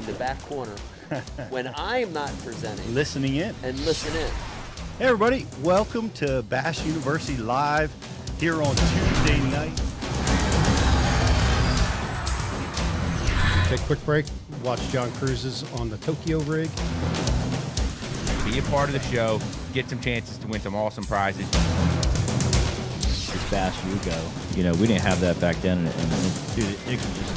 in the back corner when I'm not presenting. Listening in. And listen in. Hey, everybody. Welcome to Bass University Live here on Tuesday night. Take a quick break. Watch John Cruise's on the Tokyo rig. Be a part of the show. Get some chances to win some awesome prizes. This Bass View go. You know, we didn't have that back then. And dude, it could just...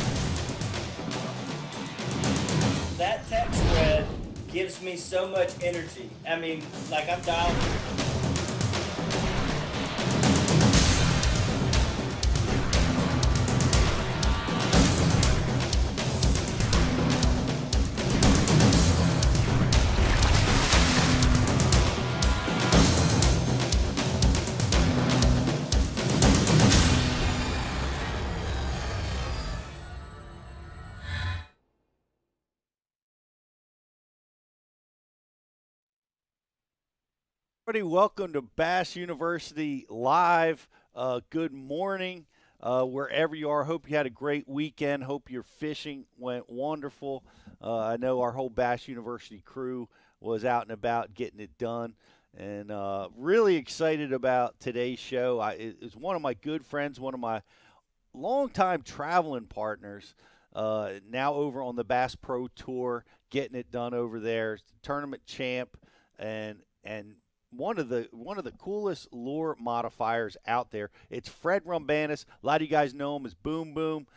That text thread gives me so much energy. I mean, like I'm dialed. Everybody, welcome to Bass University Live. Good morning, wherever you are. Hope you had a great weekend. Hope your fishing went wonderful. I know our whole Bass University crew was out and about getting it done, and really excited about today's show. It's one of my good friends, one of my longtime traveling partners, now over on the Bass Pro Tour, getting it done over there. Tournament champ, and one of the coolest lure modifiers out there. It's Fred Rumbanus. A lot of you guys know him as Boom Boom.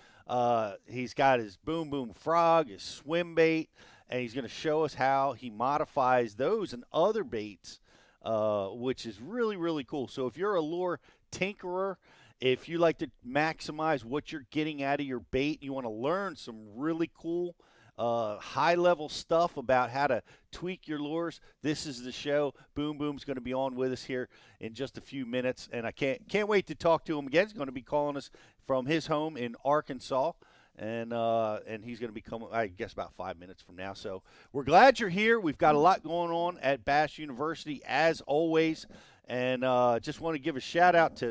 He's got his Boom Boom Frog, his Swimbait, and he's going to show us how he modifies those and other baits, which is really, really cool. So if you're a lure tinkerer, if you like to maximize what you're getting out of your bait, you want to learn some really cool high-level stuff about how to tweak your lures, this is the show. Boom Boom's going to be on with us here in just a few minutes, and I can't wait to talk to him again. He's going to be calling us from his home in Arkansas, and he's going to be coming, I guess, about 5 minutes from now. So we're glad you're here. We've got a lot going on at Bass University, as always, and just want to give a shout-out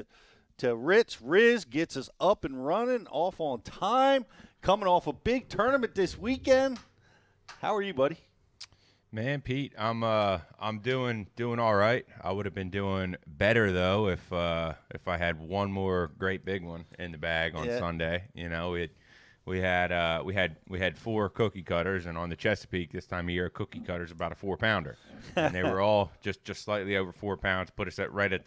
to Ritz. Riz gets us up and running, off on time. Coming off a big tournament this weekend. How are you, buddy? Man, Pete, I'm doing all right. I would have been doing better though if I had one more great big one in the bag on Sunday. You know, we had 4 cookie cutters, and on the Chesapeake this time of year, a cookie cutter's about a 4-pounder, and they were all just slightly over 4 pounds. Put us right at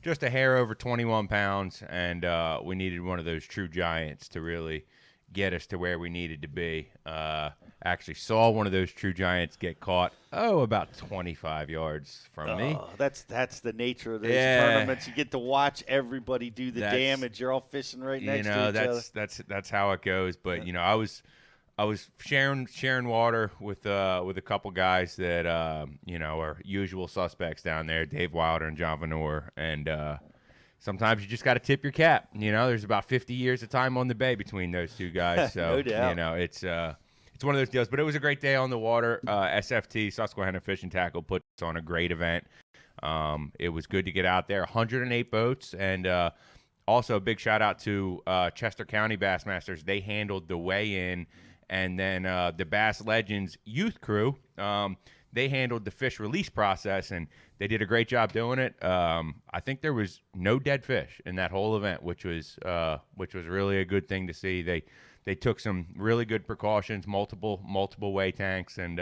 just a hair over 21 pounds, and we needed one of those true giants to really get us to where we needed to be. Actually saw one of those true giants get caught, about 25 yards from me. That's the nature of those tournaments. You get to watch everybody do the damage. You're all fishing right next to each other. That's how it goes. But you know, I was sharing water with a couple guys that are usual suspects down there, Dave Wilder and John Venor, and sometimes you just got to tip your cap. You know, there's about 50 years of time on the bay between those two guys. So, no doubt. You know, it's one of those deals. But it was a great day on the water. SFT, Susquehanna Fish and Tackle, put on a great event. It was good to get out there. 108 boats. And also a big shout-out to Chester County Bassmasters. They handled the weigh-in. And then the Bass Legends youth crew, they handled the fish release process, and they did a great job doing it. I think there was no dead fish in that whole event, which was really a good thing to see. They took some really good precautions, multiple weigh tanks, and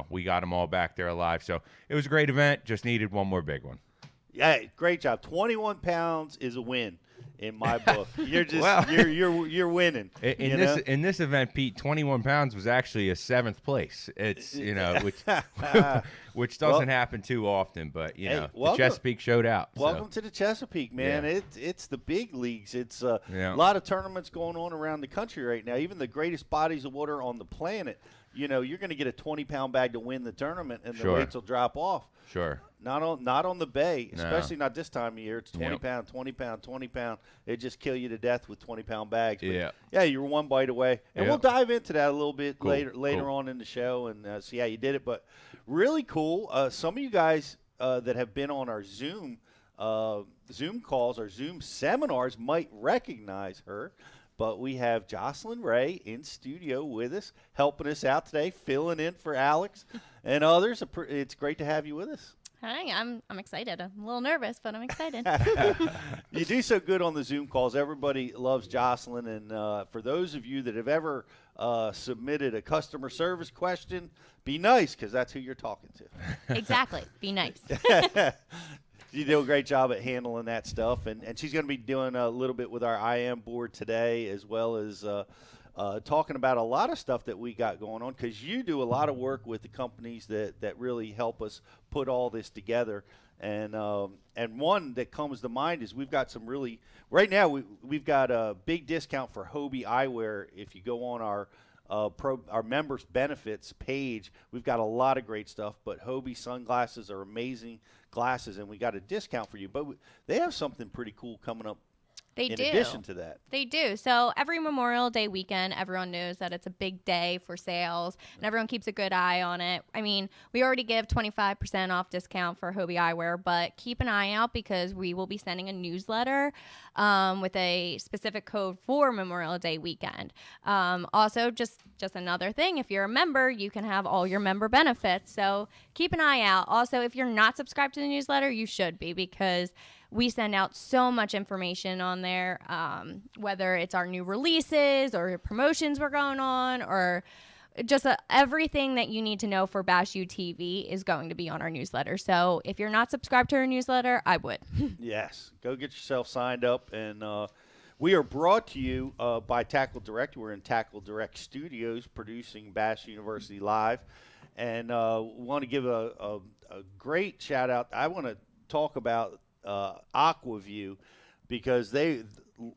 we got them all back there alive. So it was a great event. Just needed one more big one. Yeah, great job. 21 pounds is a win in my book. You're just you're winning. In this event, Pete, 21 pounds was actually a 7th place. It's which doesn't happen too often, but the Chesapeake showed out. Welcome to the Chesapeake, man. Yeah. It's the big leagues. It's a lot of tournaments going on around the country right now. Even the greatest bodies of water on the planet. You're going to get a 20-pound bag to win the tournament, and the weights will drop off. Sure. Not on the bay, especially not this time of year. It's 20 Yep. pound, 20 pound, 20 pound. It just kill you to death with 20-pound bags. But yeah, you're one bite away, and we'll dive into that a little bit later on in the show and see how you did it. But really cool. Some of you guys that have been on our Zoom calls, our Zoom seminars might recognize her but we have Jocelyn Ray in studio with us, helping us out today, filling in for Alex and others. It's great to have you with us. Hi, I'm excited. I'm a little nervous, but I'm excited. You do so good on the Zoom calls. Everybody loves Jocelyn. And for those of you that have ever submitted a customer service question, be nice, because that's who you're talking to. Exactly. Be nice. You do a great job at handling that stuff. And she's going to be doing a little bit with our IM board today, as well as talking about a lot of stuff that we got going on, because you do a lot of work with the companies that really help us put all this together. And one that comes to mind is we've got some really – right now we've got a big discount for Hobie Eyewear. If you go on our members benefits page, we've got a lot of great stuff. But Hobie sunglasses are amazing glasses, and we got a discount for you. But they have something pretty cool coming up. They in do. addition to that. They do. So every Memorial Day weekend, everyone knows that it's a big day for sales, and everyone keeps a good eye on it. I mean, we already give 25% off discount for Hobie Eyewear, but keep an eye out, because we will be sending a newsletter with a specific code for Memorial Day weekend. Also, just another thing, if you're a member, you can have all your member benefits. So keep an eye out. Also, if you're not subscribed to the newsletter, you should be, because we send out so much information on there, whether it's our new releases or promotions we're going on, or just everything that you need to know for Bash U TV is going to be on our newsletter. So if you're not subscribed to our newsletter, I would. Yes. Go get yourself signed up. And we are brought to you by Tackle Direct. We're in Tackle Direct Studios producing Bash University Live. And want to give a great shout out. I want to talk about Aqua View, because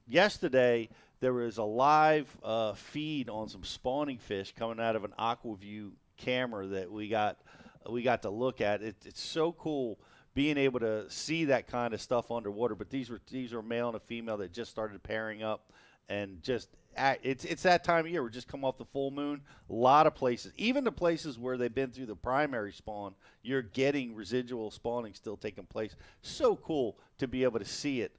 yesterday there was a live feed on some spawning fish coming out of an Aqua View camera that we got to look at. It's so cool being able to see that kind of stuff underwater. But these are male and a female that just started pairing up, and just it's that time of year. We're just come off the full moon. A lot of places, even the places where they've been through the primary spawn, you're getting residual spawning still taking place. So cool to be able to see it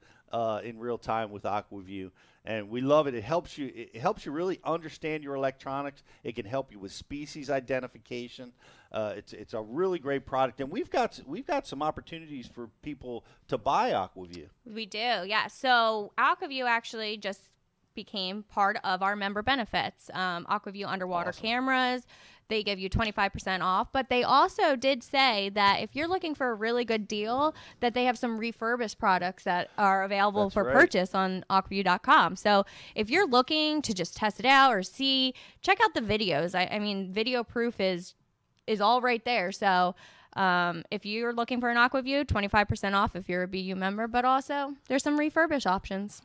in real time with Aqua View, and we love it. It helps you really understand your electronics. It can help you with species identification. It's a really great product, and we've got some opportunities for people to buy Aqua View. We do, yeah. So Aqua View actually just became part of our member benefits. Aqua View underwater cameras, they give you 25% off, but they also did say that if you're looking for a really good deal, that they have some refurbished products that are available for purchase on aquaview.com. So if you're looking to just test it out or see, check out the videos. I mean, video proof is all right there. So if you're looking for an Aqua View, 25% off if you're a BU member, but also there's some refurbished options.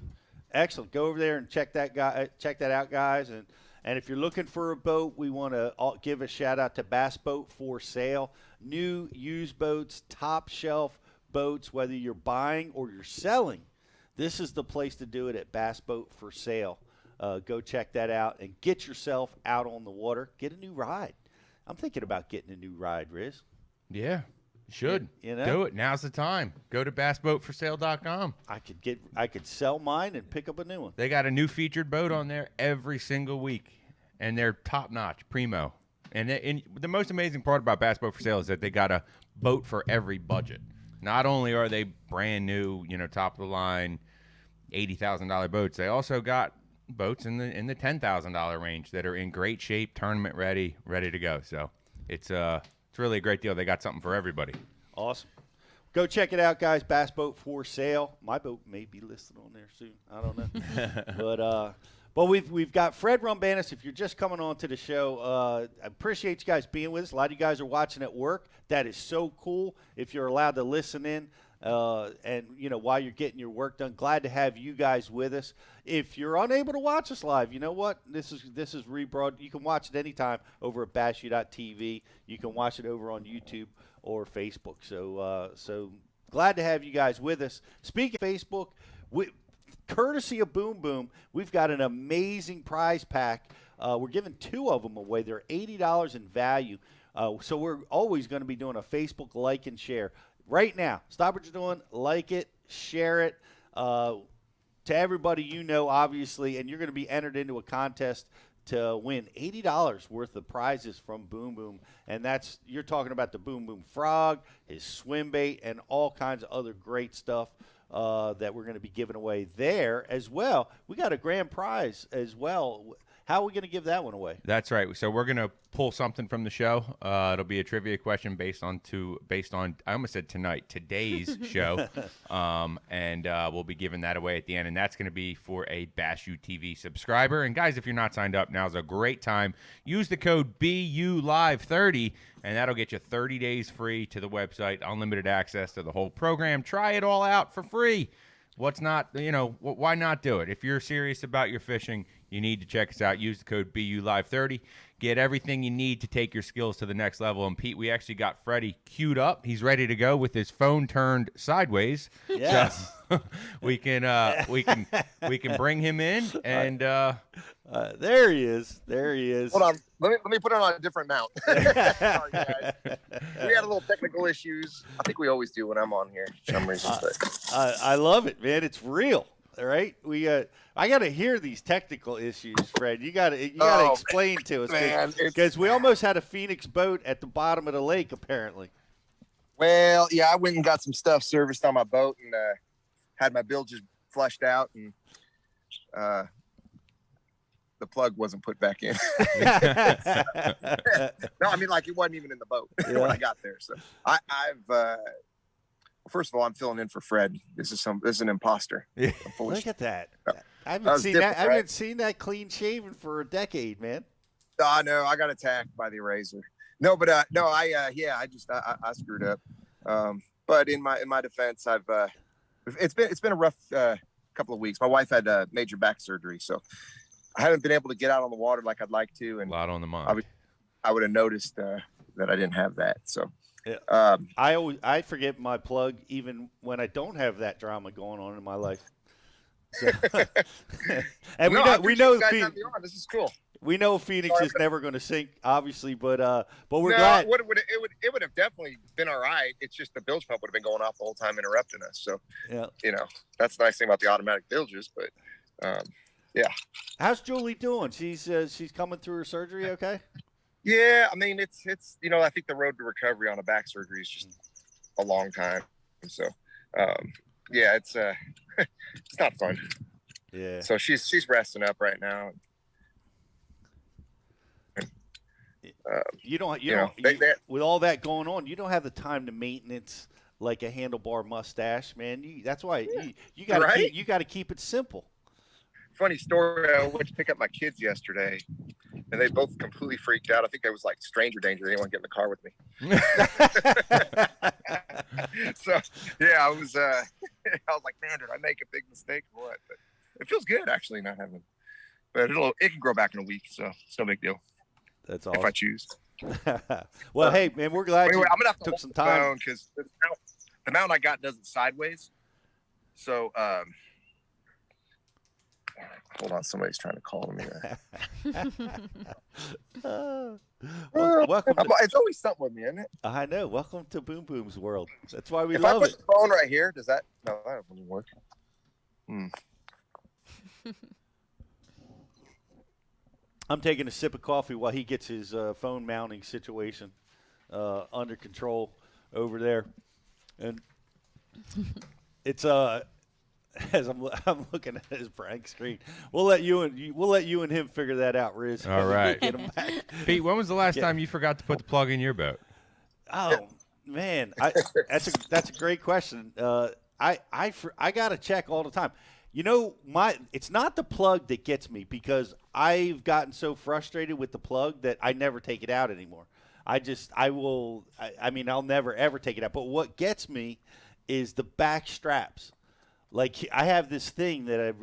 Excellent. Go over there and check that out, guys. And if you're looking for a boat, we want to give a shout out to Bass Boat for Sale. New used boats, top shelf boats, whether you're buying or you're selling. This is the place to do it at Bass Boat for Sale. Go check that out and get yourself out on the water. Get a new ride. I'm thinking about getting a new ride, Riz. Yeah. Should. You know? Do it. Now's the time. Go to bassboatforsale.com. I could sell mine and pick up a new one. They got a new featured boat on there every single week, and they're top notch, primo. And the most amazing part about Bass Boat for Sale is that they got a boat for every budget. Not only are they brand new, top of the line, $80,000 boats, they also got boats in the $10,000 range that are in great shape, tournament ready to go. So it's really a great deal. They got something for everybody. Awesome. Go check it out, guys. Bass Boat for Sale. My boat may be listed on there soon. I don't know. But we've got Fred Rumbanus. If you're just coming on to the show, I appreciate you guys being with us. A lot of you guys are watching at work. That is so cool. If you're allowed to listen in, and while you're getting your work done, glad to have you guys with us. If you're unable to watch us live, you know what? This is rebroad. You can watch it anytime over at bashu.tv. You can watch it over on YouTube or Facebook. So glad to have you guys with us. Speaking of Facebook, courtesy of Boom Boom, we've got an amazing prize pack. We're giving 2 of them away. They're $80 in value. So we're always going to be doing a Facebook like and share. Right now, stop what you're doing, like it, share it. to everybody you know, obviously, and you're going to be entered into a contest to win $80 worth of prizes from Boom Boom. And you're talking about the Boom Boom Frog, his Swimbait, and all kinds of other great stuff that we're going to be giving away there as well. We got a grand prize as well. How are we going to give that one away? That's right. So we're gonna pull something from the show. It'll be a trivia question based on I almost said today's show, and we'll be giving that away at the end. And that's gonna be for a Bash U TV subscriber. And guys, if you're not signed up, now's a great time. Use the code BULive30, and that'll get you 30 days free to the website, unlimited access to the whole program. Try it all out for free. What's not, why not do it? If you're serious about your fishing, you need to check us out. Use the code BULive30. Get everything you need to take your skills to the next level. And Pete, we actually got Freddie queued up. He's ready to go with his phone turned sideways. Yes. So we can bring him in and there he is. There he is. Hold on. Let me put it on a different mount. Sorry, guys. We had a little technical issues. I think we always do when I'm on here for some reason. I love it, man. It's real. All right. I got to hear these technical issues, Fred. You got to explain to us because we almost had a Phoenix boat at the bottom of the lake, apparently. Well, yeah, I went and got some stuff serviced on my boat and had my bilges flushed out, and the plug wasn't put back in. No, I mean, like, it wasn't even in the boat when I got there. So I've first of all, I'm filling in for Fred. This is an imposter. Yeah. Look at that. I haven't seen that clean shaven for a decade, man. No, I got attacked by the eraser. No, but I screwed up. But in my defense, it's been a rough couple of weeks. My wife had major back surgery, so I haven't been able to get out on the water like I'd like to. And a lot on the mind. I would have noticed that I didn't have that. So. Yeah. I forget my plug even when I don't have that drama going on in my life. So, and we know Phoenix, this is cool. We know Phoenix is never going to sink, obviously, but we're glad. It would have definitely been all right. It's just the bilge pump would have been going off the whole time, interrupting us. So that's the nice thing about the automatic bilges. But yeah. How's Julie doing? She's coming through her surgery, okay? Yeah, I mean, it's I think the road to recovery on a back surgery is just a long time. So, yeah, it's it's not fun. Yeah. So she's resting up right now. With all that going on, you don't have the time to maintenance like a handlebar mustache, man. That's why you got to keep it simple. Funny story. I went to pick up my kids yesterday, and they both completely freaked out. I think it was like stranger danger. They didn't want to get in the car with me. So yeah, I was like, man, did I make a big mistake or what? But it feels good actually not having. But it can grow back in a week, so it's no big deal. That's all. If I choose. Well, hey man, we're glad anyway, I'm gonna have to took some time because the mount I got does it sideways. So hold on, somebody's trying to call me. Welcome. It's always something with me, isn't it? I know. Welcome to Boom Boom's world. That's why we if love I put it. the phone right here, does that? No, that wouldn't work. I'm taking a sip of coffee while he gets his phone mounting situation under control over there, and it's as I'm looking at his blank screen. We'll let you and him figure that out, Riz. All right. Pete, when was the last time you forgot to put the plug in your boat? Oh man, that's a great question. I got to check all the time. It's not the plug that gets me because I've gotten so frustrated with the plug that I never take it out anymore. I'll never ever take it out. But what gets me is the back straps. Like I have this thing that I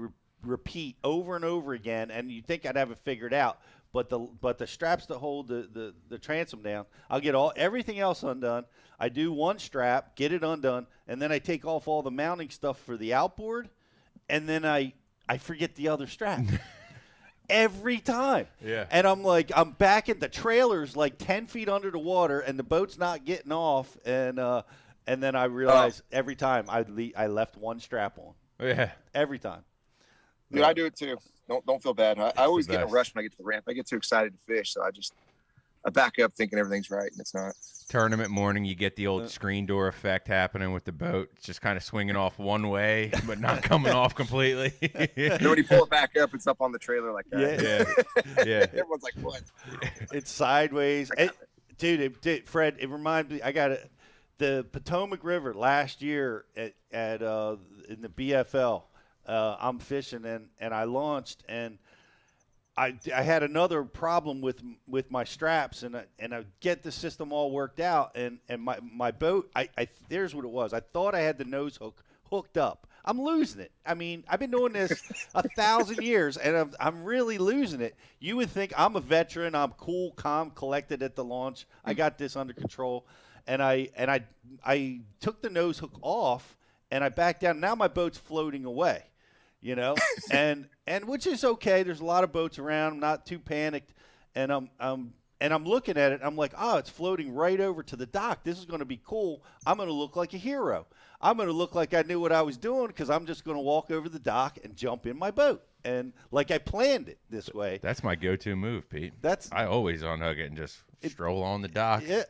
repeat over and over again, and you think I'd have it figured out, but the straps that hold the transom down, I'll get everything else undone. I do one strap, get it undone, and then I take off all the mounting stuff for the outboard, and then I forget the other strap. Every time. Yeah. And I'm back in the trailer's like 10 feet under the water, and the boat's not getting off, and then I realize every time I left one strap on. Yeah. Every time. Dude, I do it too. Don't feel bad. I always the get in a best. rush when I get to the ramp. I get too excited to fish, so I back up thinking everything's right, and it's not. Tournament morning, you get the old screen door effect happening with the boat. It's just kind of swinging off one way, but not coming off completely. And when you pull it back up, it's up on the trailer like that. Yeah. Everyone's like, "What?" It's sideways. Fred, it reminds me. The Potomac River last year in the BFL. I'm fishing and I launched and I had another problem with my straps and I get the system all worked out and my boat. There's what it was. I thought I had the nose hook hooked up. I'm losing it. I mean, I've been doing this 1,000 years, and I'm really losing it. You would think I'm a veteran. I'm cool, calm, collected at the launch. I got this under control, and I took the nose hook off, and I backed down. Now my boat's floating away, you know, and which is okay. There's a lot of boats around. I'm not too panicked, and I'm looking at it. I'm like, oh, it's floating right over to the dock. This is going to be cool. I'm going to look like a hero. I'm going to look like I knew what I was doing because I'm just going to walk over the dock and jump in my boat. And like I planned it this way. That's my go-to move, Pete. That's I always unhook it and just stroll on the dock. Yeah,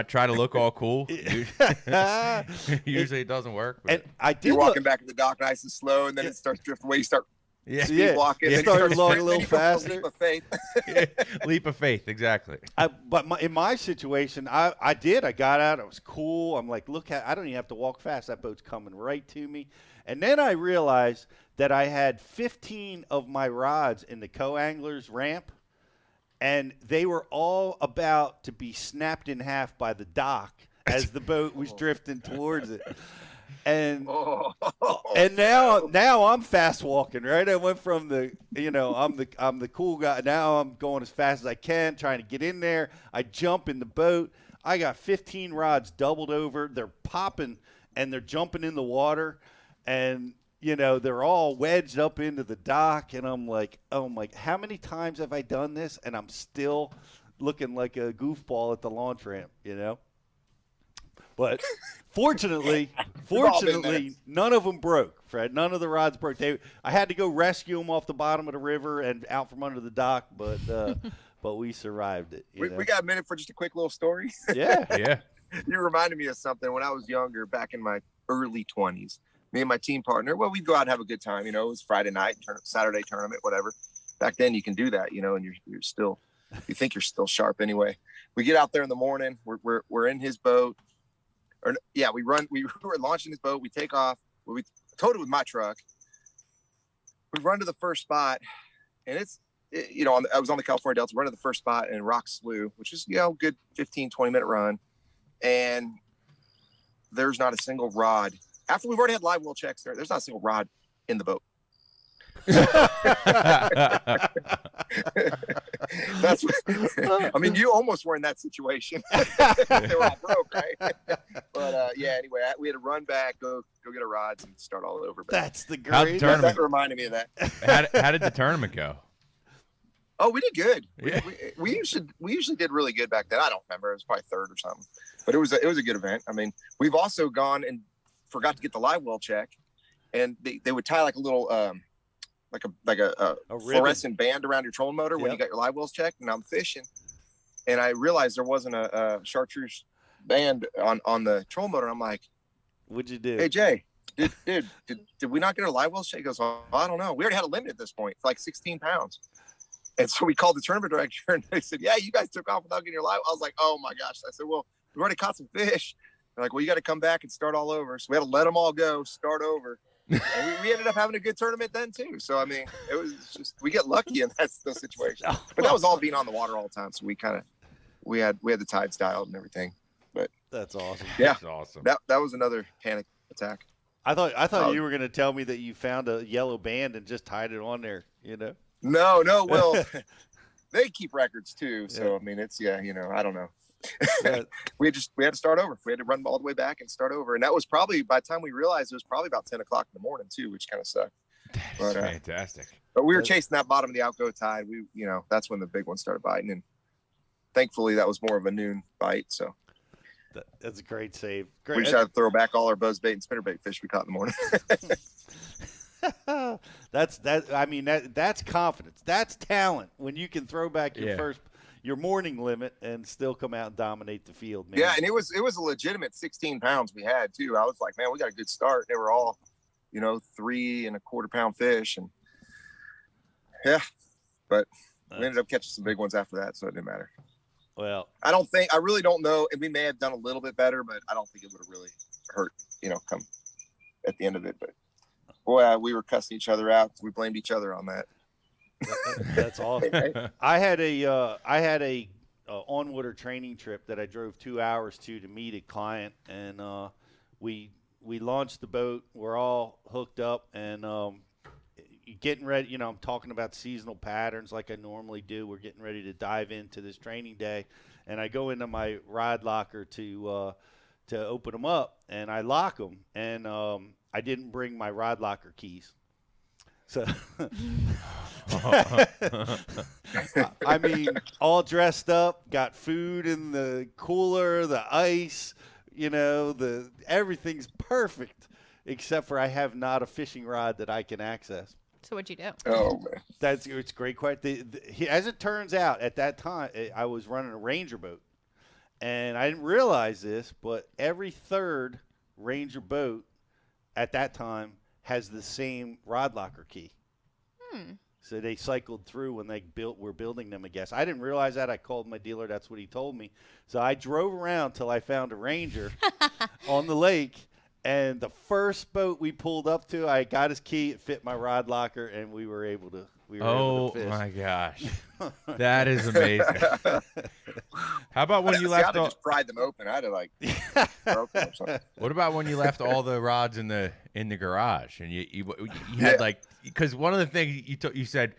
Try to look all cool. Usually it doesn't work. And I did You're walking back to the dock nice and slow, and then it starts drifting away. You start speed walking. You then start you along a little then you go for faster. leap of faith. Leap of faith, exactly. In my situation, I did. I got out. It was cool. I'm like, look, I don't even have to walk fast. That boat's coming right to me. And then I realized that I had 15 of my rods in the co-angler's ramp, and they were all about to be snapped in half by the dock as the boat was drifting towards it. And and now I'm fast walking, right? I went from I'm the cool guy. Now I'm going as fast as I can, trying to get in there. I jump in the boat. I got 15 rods doubled over. They're popping and they're jumping in the water, and they're all wedged up into the dock. And I'm like, oh my! How many times have I done this? And I'm still looking like a goofball at the launch ramp, But fortunately, none of them broke, Fred. None of the rods broke. I had to go rescue them off the bottom of the river and out from under the dock, but we survived it. We got a minute for just a quick little story. Yeah. You reminded me of something when I was younger, back in my early 20s. Me and my team partner, we'd go out and have a good time. It was Friday night, Saturday tournament, whatever. Back then you can do that, and you're still, you think you're still sharp anyway. We get out there in the morning. We're in his boat. We were launching his boat. We take off. We towed it with my truck. We run to the first spot, and I was on the California Delta. Run to the first spot in Rock Slough, which is good 15, 20-minute run, and there's not a single rod. After we've already had live well checks there's not a single rod in the boat. That's what, you almost were in that situation. They were all broke, right? But anyway, we had to run back, go get our rods, and start all over. That's the How'd the great. tournament- That reminded me of that. How did the tournament go? Oh, we did good. Yeah. We usually did really good back then. I don't remember. It was probably third or something, but it was a good event. We've also gone and forgot to get the live well check, and they would tie like a little like a fluorescent band around your trolling motor when you got your live wells checked. And I'm fishing, and I realized there wasn't a chartreuse band on the trolling motor. I'm like, What'd you do? hey Jay, did we not get our live wells checked? He goes, oh, I don't know. We already had a limit at this point for like 16 pounds. And so we called the tournament director, and they said, yeah, you guys took off without getting your live. I was like, oh my gosh. I said, well, we already caught some fish. They're like, well, you got to come back and start all over. So we had to let them all go, start over. And we ended up having a good tournament then too. So, it was just, we get lucky in those situations. But that was all being on the water all the time. So we had the tides dialed and everything. But That's awesome. yeah, That's awesome. that was another panic attack. I thought you were going to tell me that you found a yellow band and just tied it on there, No, well, they keep records too. So, it's, I don't know. We had to start over. We had to run all the way back and start over. And that was probably, by the time we realized, it was probably about 10 o'clock in the morning too, which kind of sucked. That's fantastic. But we were chasing that bottom of the outgo tide. That's when the big one started biting. And thankfully that was more of a noon bite. So that's a great save. we Great. just had to throw back all our buzzbait and spinnerbait fish we caught in the morning. I mean, that's confidence. That's talent when you can throw back your morning limit and still come out and dominate the field, man. Yeah, and it was a legitimate 16 pounds we had too. I was like, man, we got a good start. They were all, 3 1/4 pound fish, and but we ended up catching some big ones after that, so it didn't matter. Well, I really don't know, and we may have done a little bit better, but I don't think it would have really hurt, come at the end of it. But boy, we were cussing each other out. We blamed each other on that. That's awesome. I had a on-water training trip that I drove 2 hours to meet a client, and we launched the boat. We're all hooked up and getting ready. I'm talking about seasonal patterns like I normally do. We're getting ready to dive into this training day, and I go into my rod locker to open them up, and I lock them, and I didn't bring my rod locker keys. So, I mean, all dressed up, got food in the cooler, the ice, everything's perfect, except for I have not a fishing rod that I can access. So what'd you do? Oh, man. It's a great question. As it turns out, at that time, I was running a Ranger boat, and I didn't realize this, but every third Ranger boat at that time has the same rod locker key. So they cycled through when they were building them, I guess. I didn't realize that. I called my dealer. That's what he told me. So I drove around till I found a Ranger on the lake, and the first boat we pulled up to, I got his key. It fit my rod locker, and we were able to fish. My gosh. That is amazing. How about when you left? I just pried them open. I had to broke them or something. What about when you left all the rods in the garage and you had because one of the things you said,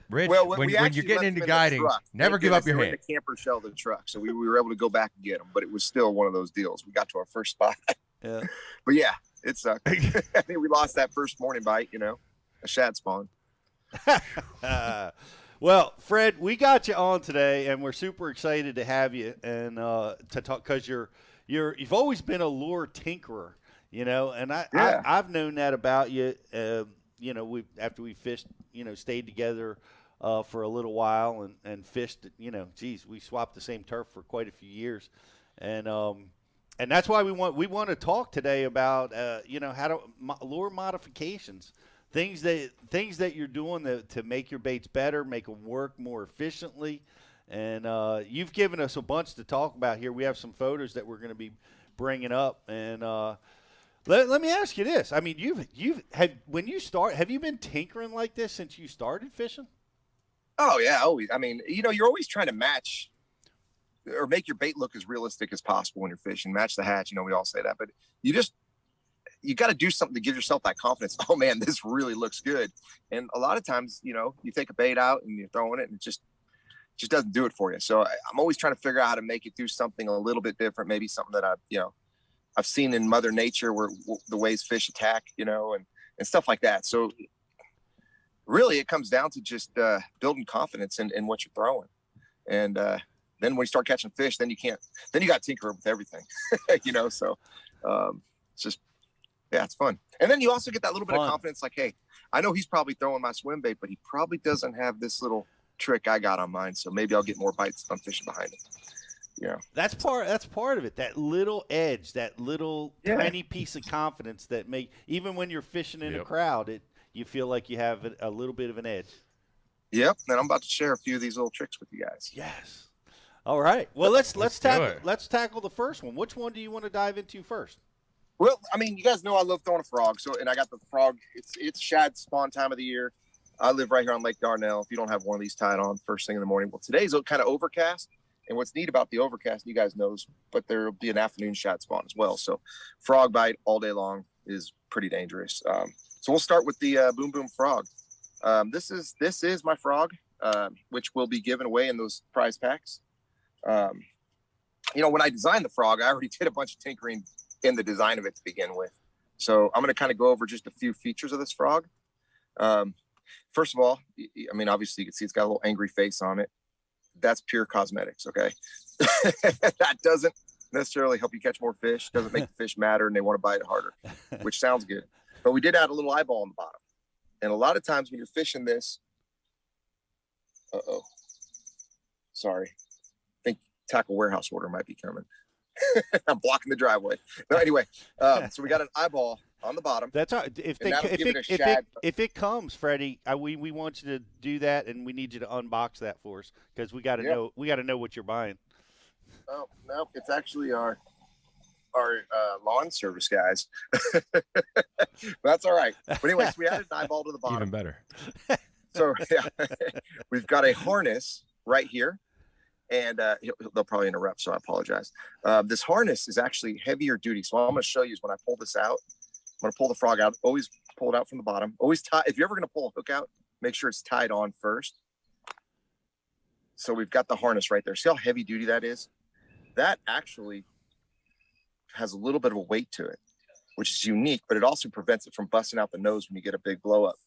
Rich, when you're getting into guiding, never give up your hand. The camper shell of the truck, so we were able to go back and get them, but it was still one of those deals. We got to our first spot. Yeah. But yeah, it sucked. I think we lost that first morning bite. A shad spawn. Well, Fred, we got you on today, and we're super excited to have you and to talk because you've always been a lure tinkerer, and I've known that about you. After we fished, stayed together for a little while and fished. We swapped the same turf for quite a few years, and that's why we want to talk today about how to lure modifications. Things that you're doing to make your baits better, make them work more efficiently, and you've given us a bunch to talk about here. We have some photos that we're going to be bringing up, and let me ask you this: I mean, have you been tinkering like this since you started fishing? Oh yeah, always. I mean, you're always trying to match or make your bait look as realistic as possible when you're fishing. Match the hatch. We all say that, but you got to do something to give yourself that confidence. Oh man, this really looks good. And a lot of times, you take a bait out and you're throwing it and it just doesn't do it for you. So I'm always trying to figure out how to make it do something a little bit different. Maybe something that I've seen in Mother Nature where the ways fish attack, and stuff like that. So really it comes down to just building confidence in what you're throwing. And then when you start catching fish, then you got to tinker with everything, so it's just, yeah, it's fun. And then you also get that little bit of confidence, like, hey, I know he's probably throwing my swim bait, but he probably doesn't have this little trick I got on mine. So maybe I'll get more bites if I'm fishing behind him. That's part of it. That little edge, that little tiny piece of confidence that even when you're fishing in a crowd, you feel like you have a little bit of an edge. Yep. And I'm about to share a few of these little tricks with you guys. Yes. All right. Well, let's tackle the first one. Which one do you want to dive into first? Well, I mean, you guys know I love throwing a frog. And I got the frog. It's shad spawn time of the year. I live right here on Lake Darnell. If you don't have one of these tied on first thing in the morning, well, today's kind of overcast. And what's neat about the overcast, you guys know, but there'll be an afternoon shad spawn as well. So frog bite all day long is pretty dangerous. So we'll start with the Boom Boom frog. This is my frog, which will be given away in those prize packs. When I designed the frog, I already did a bunch of tinkering in the design of it to begin with. So I'm going to kind of go over just a few features of this frog. First of all, I mean, obviously you can see it's got a little angry face on it. That's pure cosmetics. Okay. That doesn't necessarily help you catch more fish. Doesn't make the fish madder and they want to bite it harder, which sounds good. But we did add a little eyeball on the bottom. And a lot of times when you're fishing this, sorry, I think tackle warehouse order might be coming. I'm blocking the driveway. No, anyway, so we got an eyeball on the bottom. That's all. If it comes, Freddie, we want you to do that, and we need you to unbox that for us because we got to know what you're buying. Oh no, it's actually our lawn service guys. That's all right. But anyways, we added an eyeball to the bottom. Even better. So yeah, we've got a harness right here. And they'll probably interrupt, so I apologize. This harness is actually heavier duty. So what I'm going to show you is when I pull this out, I'm going to pull the frog out. Always pull it out from the bottom. Always tie. If you're ever going to pull a hook out, make sure it's tied on first. So we've got the harness right there. See how heavy duty that is? That actually has a little bit of a weight to it, which is unique, but it also prevents it from busting out the nose when you get a big blow up.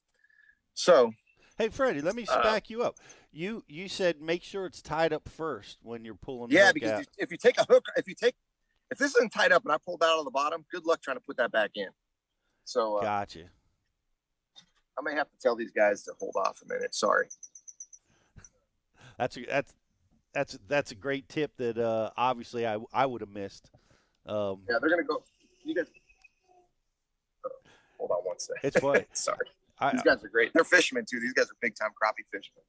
So, hey, Freddie, let me back you up. You said make sure it's tied up first when you're pulling. Yeah, because if you take a hook, if this isn't tied up and I pulled out on the bottom, good luck trying to put that back in. So gotcha. I may have to tell these guys to hold off a minute. Sorry. That's a great tip that obviously I would have missed. Yeah, they're gonna go. You guys, hold on one second. It's fine. Sorry. These guys are great. They're fishermen too. These guys are big time crappie fishermen.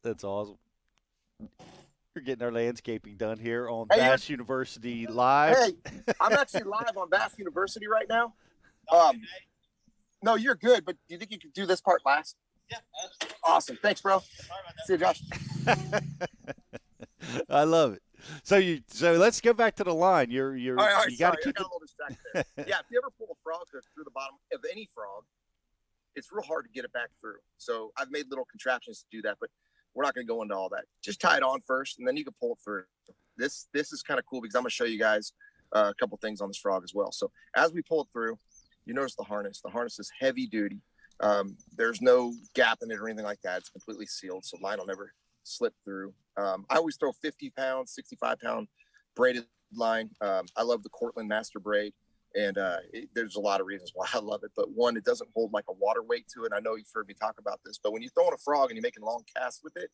That's awesome. We're getting our landscaping done here on Bass University Live. Hey, I'm actually live on Bass University right now. No, you're good, but do you think you could do this part last? Yeah. Awesome. Thanks, bro. See you, Josh. I love it. So let's go back to the line. All right, you got to keep a little distracted there. Yeah, if you ever pull a frog hook through the bottom of any frog, it's real hard to get it back through. So I've made little contraptions to do that, but we're not going to go into all that. Just tie it on first, and then you can pull it through. This is kind of cool because I'm going to show you guys a couple things on this frog as well. So as we pull it through, you notice the harness. The harness is heavy duty. There's no gap in it or anything like that. It's completely sealed, so line will never slip through. I always throw 50-pound, 65-pound braided line. I love the Cortland Master Braid. And there's a lot of reasons why I love it. But one, it doesn't hold like a water weight to it. I know you've heard me talk about this, but when you're throwing a frog and you're making long casts with it,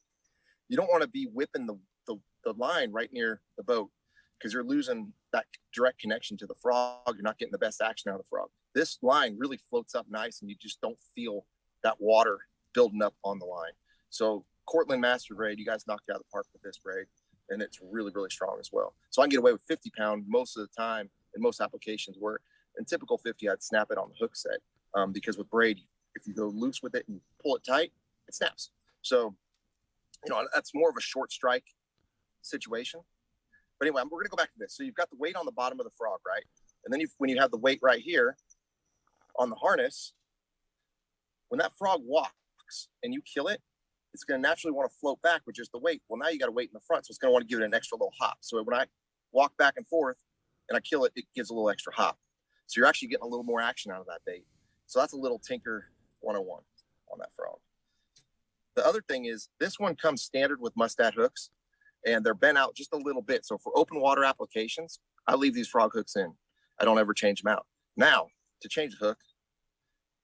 you don't want to be whipping the line right near the boat because you're losing that direct connection to the frog. You're not getting the best action out of the frog. This line really floats up nice and you just don't feel that water building up on the line. So Cortland Master Braid, you guys knocked out of the park with this braid, and it's really, really strong as well. So I can get away with 50-pound most of the time. In most applications, where in typical 50, I'd snap it on the hook set because with braid, if you go loose with it and pull it tight, it snaps. So, that's more of a short strike situation. But anyway, we're going to go back to this. So you've got the weight on the bottom of the frog, right? And then when you have the weight right here on the harness, when that frog walks and you kill it, it's going to naturally want to float back with just the weight. Well, now you got to weight in the front, so it's going to want to give it an extra little hop. So when I walk back and forth, and I kill it, it gives a little extra hop. So you're actually getting a little more action out of that bait. So that's a little Tinker 101 on that frog. The other thing is this one comes standard with mustad hooks, and they're bent out just a little bit. So for open water applications, I leave these frog hooks in. I don't ever change them out. Now, to change the hook,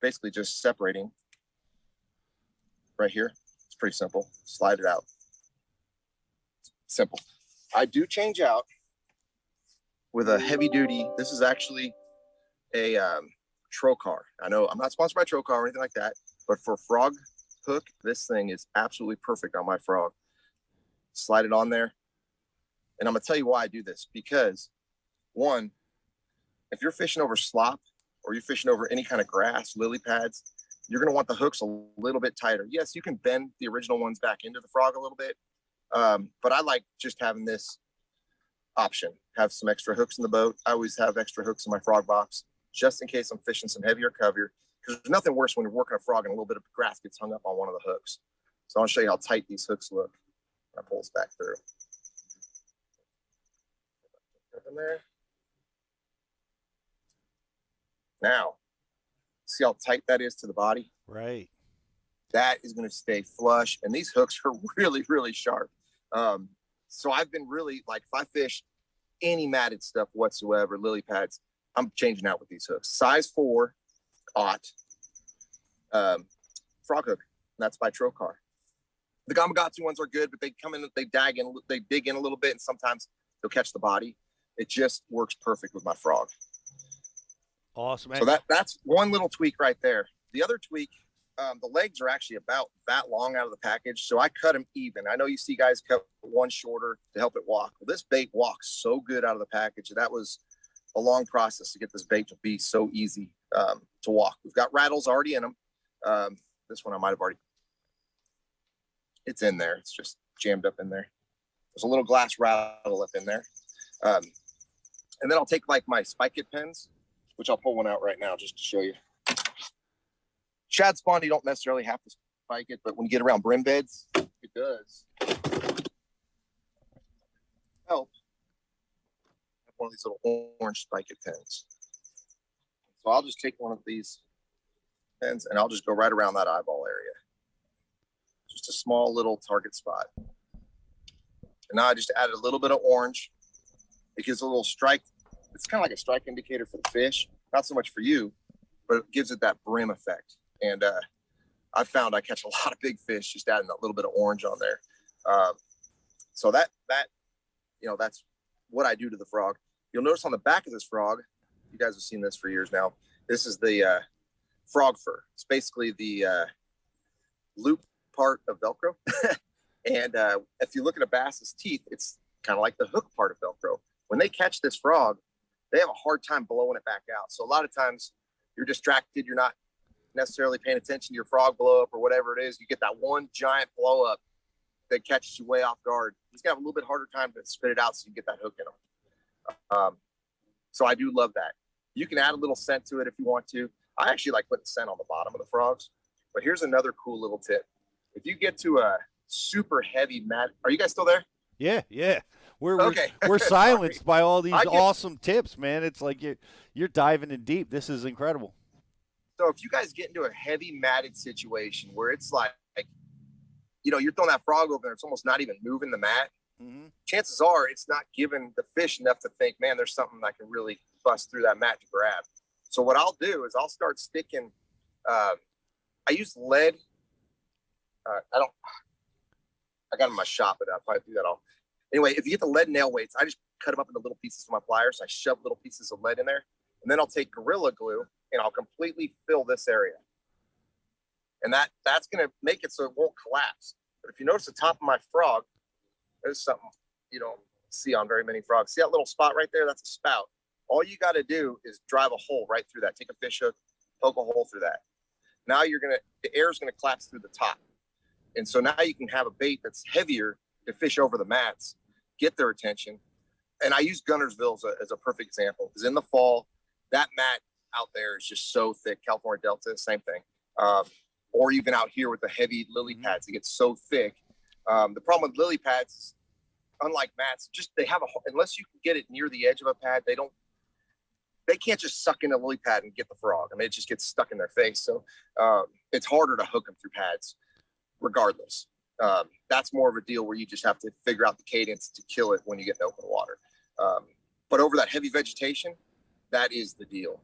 basically just separating right here. It's pretty simple. Slide it out. Simple. I do change out with a heavy duty. This is actually a Trocar. I know I'm not sponsored by Trocar or anything like that, but for frog hook, this thing is absolutely perfect on my frog. Slide it on there. And I'm gonna tell you why I do this, because one, if you're fishing over slop or you're fishing over any kind of grass, lily pads, you're gonna want the hooks a little bit tighter. Yes, you can bend the original ones back into the frog a little bit, but I like just having this option. Have some extra hooks in the boat. I always have extra hooks in my frog box just in case I'm fishing some heavier cover, because there's nothing worse when you're working a frog and a little bit of grass gets hung up on one of the hooks. So I'll show you how tight these hooks look. I pull this back through. In there. Now, see how tight that is to the body? Right. That is going to stay flush, and these hooks are really, really sharp. So I've been really, like, if I fish any matted stuff whatsoever, lily pads, I'm changing out with these hooks. Size 4 aught. frog hook, and that's by Trocar. The Gamakatsu ones are good, but they come in, they dig in a little bit, and sometimes they'll catch the body. It just works perfect with my frog. Awesome. So that's one little tweak right there. The other tweak, the legs are actually about that long out of the package, so I cut them even. I know you see guys cut one shorter to help it walk. Well, this bait walks so good out of the package, and that was a long process to get this bait to be so easy to walk. We've got rattles already in them. This one I might have already. It's in there. It's just jammed up in there. There's a little glass rattle up in there. And then I'll take like my spike it pins, which I'll pull one out right now just to show you. Shad spawn, you don't necessarily have to spike it, but when you get around brim beds, it does help. Have one of these little orange spike it pins. So I'll just take one of these pins and I'll just go right around that eyeball area. Just a small little target spot. And now I just added a little bit of orange. It gives a little strike. It's kind of like a strike indicator for the fish. Not so much for you, but it gives it that brim effect. And I found I catch a lot of big fish just adding that little bit of orange on there. So that that's what I do to the frog. You'll notice on the back of this frog, you guys have seen this for years now. This is the frog fur. It's basically the loop part of Velcro. And if you look at a bass's teeth, it's kind of like the hook part of Velcro. When they catch this frog, they have a hard time blowing it back out. So a lot of times you're distracted. You're not necessarily paying attention to your frog blow up or whatever it is. You get that one giant blow up that catches you way off guard. He's got a little bit harder time to spit it out so you get that hook in him. So I do love that. You can add a little scent to it if you want to. I actually like putting scent on the bottom of the frogs. But here's another cool little tip. If you get to a super heavy mat, are you guys still there? Yeah. We're Okay. silenced by all these awesome tips, man. It's like you're diving in deep. This is incredible. So if you guys get into a heavy matted situation where it's like you're throwing that frog over there, it's almost not even moving the mat. Mm-hmm. Chances are it's not giving the fish enough to think, man, there's something I can really bust through that mat to grab. So what I'll do is I'll start sticking. I use lead. I got them in my shop, but I'll probably do that all. Anyway, if you get the lead nail weights, I just cut them up into little pieces with my pliers. I shove little pieces of lead in there, and then I'll take Gorilla Glue and I'll completely fill this area. And that's going to make it so it won't collapse. But if you notice the top of my frog, there's something you don't see on very many frogs. See that little spot right there? That's a spout. All you got to do is drive a hole right through that. Take a fish hook, poke a hole through that. Now the air is going to collapse through the top. And so now you can have a bait that's heavier to fish over the mats, get their attention. And I use Gunnersville as a perfect example, because in the fall, that mat out there is just so thick. California Delta, same thing. Or even out here with the heavy lily pads, it gets so thick. The problem with lily pads is, unlike mats, they have unless you can get it near the edge of a pad, they can't just suck in a lily pad and get the frog. I mean, it just gets stuck in their face. So it's harder to hook them through pads regardless. That's more of a deal where you just have to figure out the cadence to kill it when you get in open water. But over that heavy vegetation, that is the deal.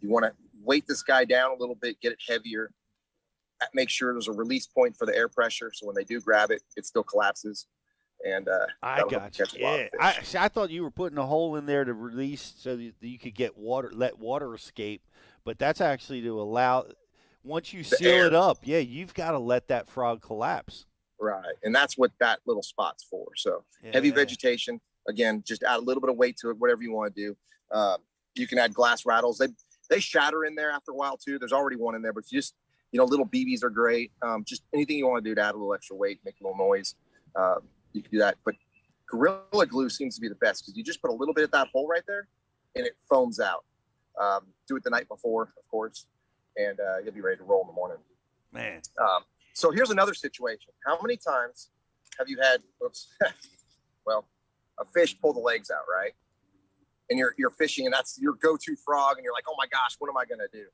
You want to weight this guy down a little bit, get it heavier, make sure there's a release point for the air pressure. So when they do grab it, it still collapses. And I got you. Yeah, I thought you were putting a hole in there to release so that you could get let water escape, but that's actually to allow. Once you seal it up, you've got to let that frog collapse. Right, and that's what that little spot's for. So heavy vegetation. Again, just add a little bit of weight to it, whatever you want to do. You can add glass rattles. They shatter in there after a while too. There's already one in there, but if you just little BBs are great. Just anything you want to do to add a little extra weight, make a little noise. You can do that, but Gorilla Glue seems to be the best because you just put a little bit of that hole right there and it foams out. Do it the night before, of course, and you'll be ready to roll in the morning. Man. So here's another situation. How many times have you had, a fish pull the legs out, right? And you're fishing and that's your go-to frog and you're like, oh my gosh, what am I going to do?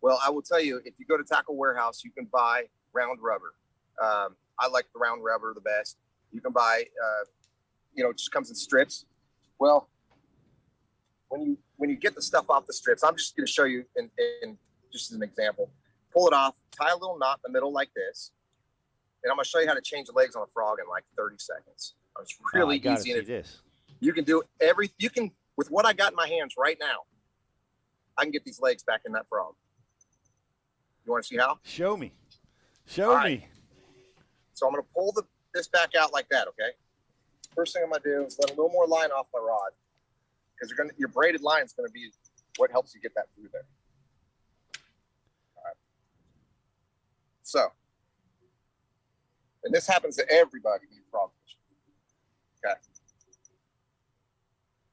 Well, I will tell you, if you go to Tackle Warehouse, you can buy round rubber. I like the round rubber the best. You can buy, it just comes in strips. Well, when you get the stuff off the strips, I'm just going to show you in just as an example. pull it off, tie a little knot in the middle like this. And I'm going to show you how to change the legs on a frog in like 30 seconds. It's really easy. And this. you can do with what I got in my hands right now, I can get these legs back in that frog. You want to see how? Show me. Show me. Right. So I'm going to pull this back out like that, okay? First thing I'm going to do is let a little more line off my rod, because your braided line is going to be what helps you get that through there. All right. So, and this happens to everybody in frog fishing. Okay.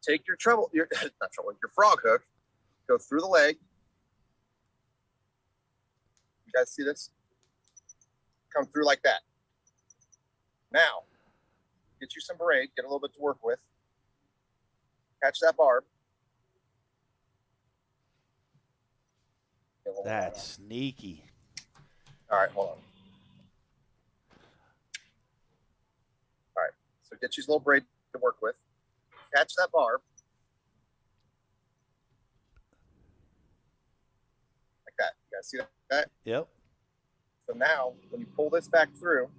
Take your your frog hook, go through the leg. You guys see this? Come through like that. Now, get you some braid, get a little bit to work with. Catch that barb. That's sneaky. All right, hold on. All right, so get you a little braid to work with. Catch that barb. Like that. You guys see that? Yep. So now, when you pull this back through.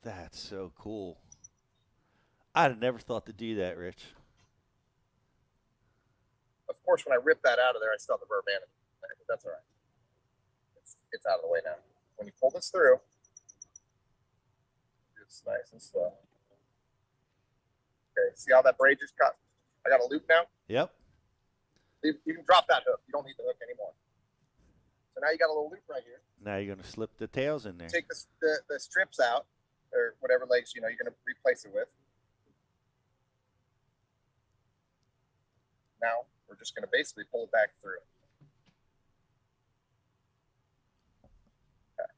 That's so cool. I'd have never thought to do that, Rich. Of course, when I rip that out of there, I still have the rubber band in there, but that's all right. It's out of the way now. When you pull this through, it's nice and slow. Okay, see how that braid just cut? I got a loop now. Yep. You can drop that hook. You don't need the hook anymore. So now you got a little loop right here. Now you're going to slip the tails in there. Take the strips out, or whatever legs you're going to replace it with. Now we're just going to basically pull it back through. Okay.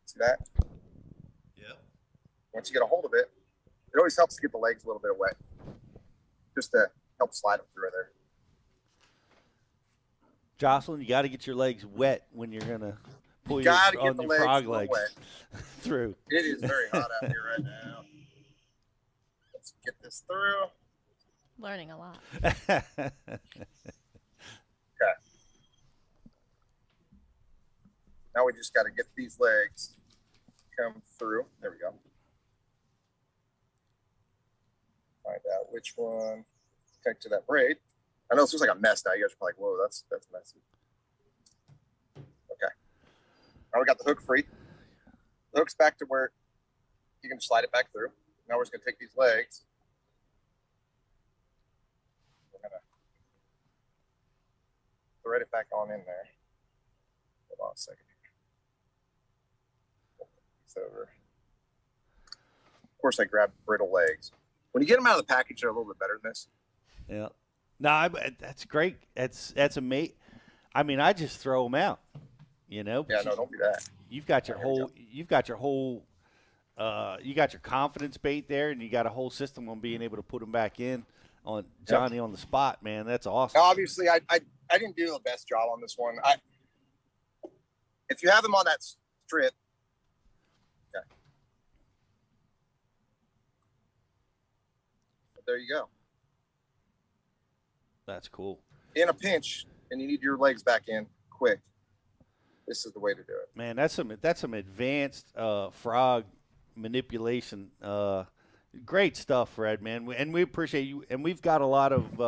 See that? Yep. Once you get a hold of it, it always helps to get the legs a little bit wet, just to help slide them through there. Jocelyn, you got to get your legs wet when you're going to pull your frog legs through. It is very hot out here right now. Let's get this through. Learning a lot. Okay. Now we just got to get these legs come through. There we go. Find out which one connect to that braid. I know this looks like a mess now. You guys are probably like, whoa, that's messy. Okay. Now we got the hook free. The hook's back to where you can slide it back through. Now we're just going to take these legs. We're going to thread it back on in there. Hold on a second. It's over. Of course, I grabbed brittle legs. When you get them out of the package, they're a little bit better than this. Yeah. No, that's great. That's amazing. I mean, I just throw them out. You know. Yeah, no, don't do that. You got your confidence bait there, and you got a whole system on being able to put them back in on Johnny on the spot, man. That's awesome. Obviously, I didn't do the best job on this one. If you have them on that strip, okay. But there you go. That's cool. In a pinch, and you need your legs back in quick, this is the way to do it. Man, that's some advanced frog manipulation. Great stuff, Fred, man. And we appreciate you. And we've got a lot of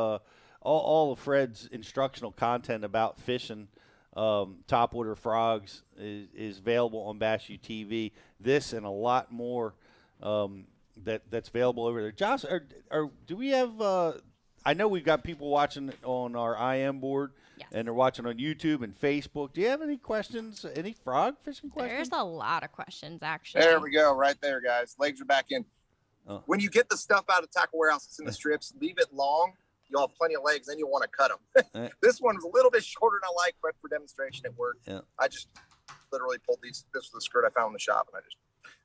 all of Fred's instructional content about fishing topwater frogs is available on Bass U TV. This and a lot more that's available over there. Josh, do we have? I know we've got people watching on our IM board, yes, and they're watching on YouTube and Facebook. Do you have any questions? Any frog fishing questions? There's a lot of questions, actually. There we go, right there, guys. Legs are back in. Oh. When you get the stuff out of Tackle Warehouse that's in the strips, leave it long. You'll have plenty of legs, then you'll want to cut them. This one's a little bit shorter than I like, but for demonstration, it worked. Yeah. I just literally pulled these. This was the skirt I found in the shop, and I just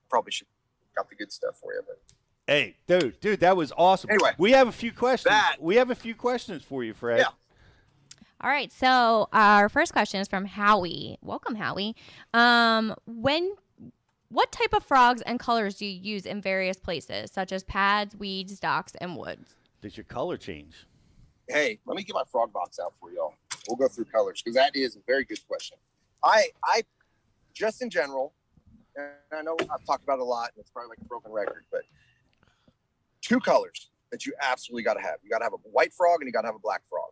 probably should got the good stuff for you, but. Hey, dude, that was awesome. Anyway, we have a few questions. We have a few questions for you, Fred. Yeah. All right, so our first question is from Howie. Welcome, Howie. What type of frogs and colors do you use in various places, such as pads, weeds, docks, and woods? Does your color change? Hey, let me get my frog box out for y'all. We'll go through colors because that is a very good question. I just in general, and I know I've talked about it a lot, and it's probably like a broken record, but 2 colors that you absolutely got to have. You got to have a white frog and you got to have a black frog.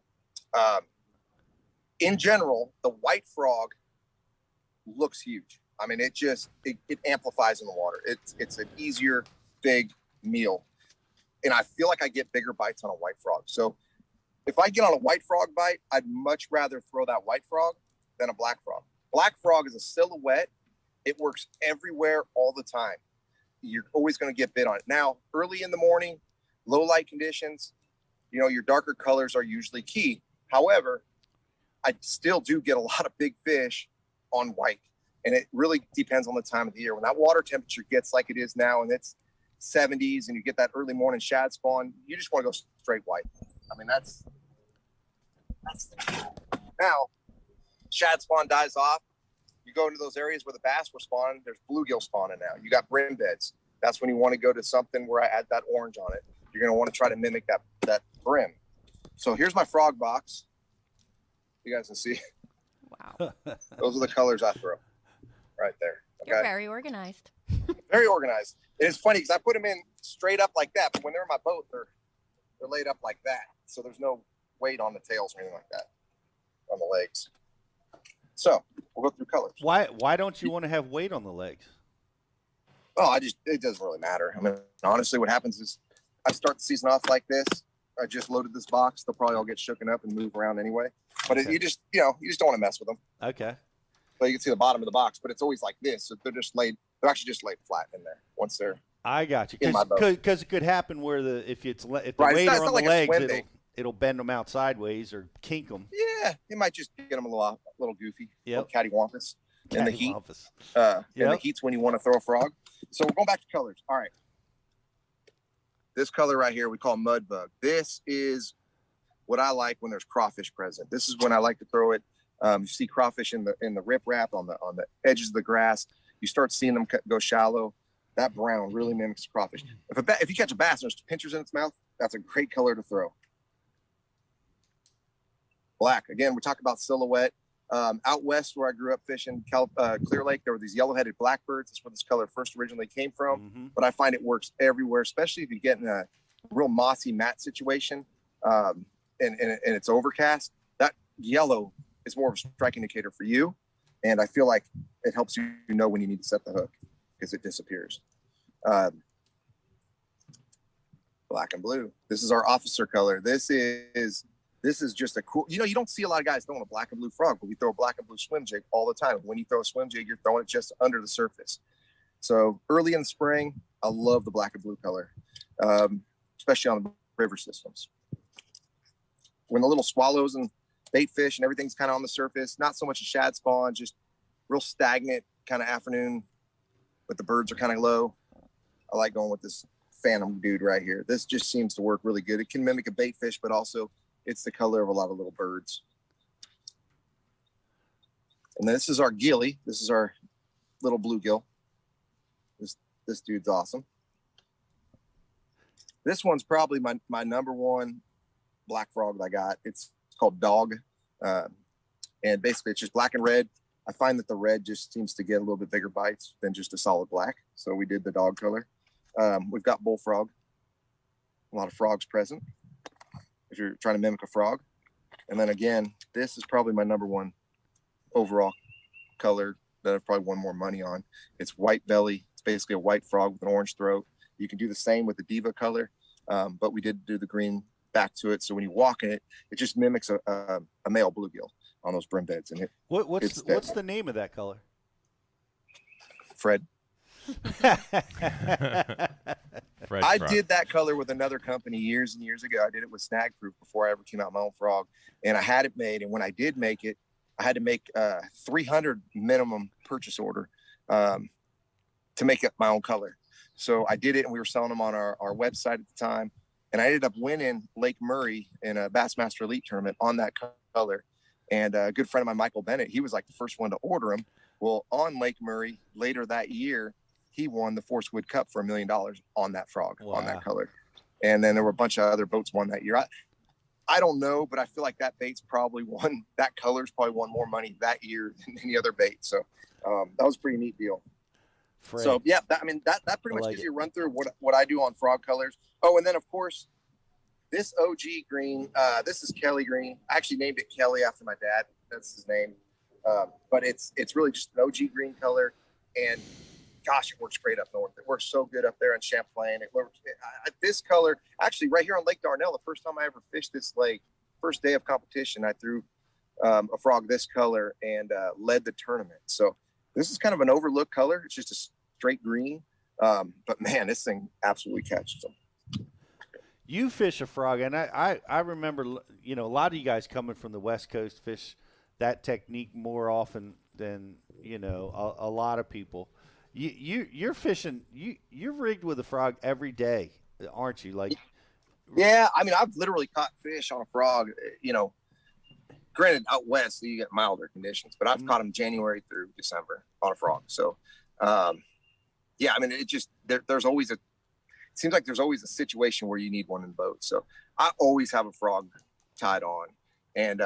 In general, the white frog looks huge. I mean, it amplifies in the water. It's an easier, big meal. And I feel like I get bigger bites on a white frog. So if I get on a white frog bite, I'd much rather throw that white frog than a black frog. Black frog is a silhouette. It works everywhere all the time. You're always going to get bit on it. Now, early in the morning, low light conditions, your darker colors are usually key. However, I still do get a lot of big fish on white. And it really depends on the time of the year. When that water temperature gets like it is now and it's 70s and you get that early morning shad spawn, you just want to go straight white. I mean, that's now shad spawn dies off. You go into those areas where the bass were spawning, there's bluegill spawning now. You got brim beds. That's when you want to go to something where I add that orange on it. You're going to want to try to mimic that brim. So here's my frog box. You guys can see. Wow. Those are the colors I throw right there. Okay? You're very organized. Very organized. And it's funny because I put them in straight up like that, but when they're in my boat, they're laid up like that. So there's no weight on the tails or anything like that on the legs. So we'll go through colors. Why don't you want to have weight on the legs? Oh, it doesn't really matter. I mean, honestly, what happens is I start the season off like this. I just loaded this box. They'll probably all get shooken up and move around anyway. But Okay. you just don't want to mess with them. Okay. So you can see the bottom of the box, but it's always like this. So they're actually just laid flat in there once they're I got you. in my boat. Because it could happen where if the Right, weight it's are not on like the a legs, swim bait. it'll bend them out sideways or kink them. Yeah, it might just get them a little goofy, Yep. cattywampus in the heat. Cattywampus. And the Yep. heat's when you want to throw a frog. So we're going back to colors. All right. This color right here we call mud bug. This is what I like when there's crawfish present. This is when I like to throw it. You see crawfish in the riprap on the edges of the grass. You start seeing them go shallow. That brown really mimics crawfish. If you catch a bass and there's pinchers in its mouth, that's a great color to throw. Black. Again, we talk about silhouette. Out west where I grew up fishing, Clear Lake, there were these yellow-headed blackbirds. That's where this color first originally came from. Mm-hmm. But I find it works everywhere, especially if you get in a real mossy mat situation and it's overcast. That yellow is more of a strike indicator for you. And I feel like it helps you know when you need to set the hook because it disappears. Black and blue. This is our officer color. This is just a cool, you don't see a lot of guys throwing a black and blue frog, but we throw a black and blue swim jig all the time. When you throw a swim jig, you're throwing it just under the surface. So early in the spring, I love the black and blue color, especially on the river systems. When the little swallows and bait fish and everything's kind of on the surface, not so much a shad spawn, just real stagnant kind of afternoon, but the birds are kind of low. I like going with this phantom dude right here. This just seems to work really good. It can mimic a bait fish, but also it's the color of a lot of little birds. And this is our gilly. This is our little bluegill. This dude's awesome. This one's probably my number one black frog that I got. It's called Dog. And basically it's just black and red. I find that the red just seems to get a little bit bigger bites than just a solid black. So we did the dog color. We've got bullfrog. A lot of frogs present if you're trying to mimic a frog. And then again, this is probably my number one overall color that I've probably won more money on. It's white belly. It's basically a white frog with an orange throat. You can do the same with the Diva color, but we did do the green back to it. So when you walk in it, it just mimics a male bluegill on those brim beds. And What's the name of that color? Fred. Fred I Frog. did that color with another company years and years ago. I did it with Snag Proof before I ever came out with my own frog, and I had it made. And when I did make it, I had to make 300 minimum purchase order to make it my own color. So I did it, and we were selling them on our website at the time. And I ended up winning Lake Murray in a Bassmaster Elite tournament on that color. And a good friend of mine, Michael Bennett, he was like the first one to order them. Well, on Lake Murray later that year, he won the Force Wood Cup for $1 million on that frog, on that color. And then there were a bunch of other boats won that year. I don't know, but I feel like that bait's probably won. That color's probably won more money that year than any other bait. So that was a pretty neat deal. Fred. So yeah, that pretty much gives you a run through what I do on frog colors. Oh, and then of course, this OG green. This is Kelly green. I actually named it Kelly after my dad. That's his name. But it's really just an OG green color, and gosh, it works great up north. It works so good up there in Champlain. This color, actually, right here on Lake Darnell, the first time I ever fished this lake, first day of competition, I threw a frog this color and led the tournament. So this is kind of an overlooked color. It's just a straight green. But man, this thing absolutely catches them. You fish a frog, and I remember, a lot of you guys coming from the West Coast fish that technique more often than, a lot of people. You're fishing, you're rigged with a frog every day, aren't you? Like, yeah, I mean, I've literally caught fish on a frog, granted out west, so you get milder conditions, but I've caught them January through December on a frog. So, yeah, I mean, it just, there's always it seems like there's always a situation where you need one in the boat. So I always have a frog tied on, and,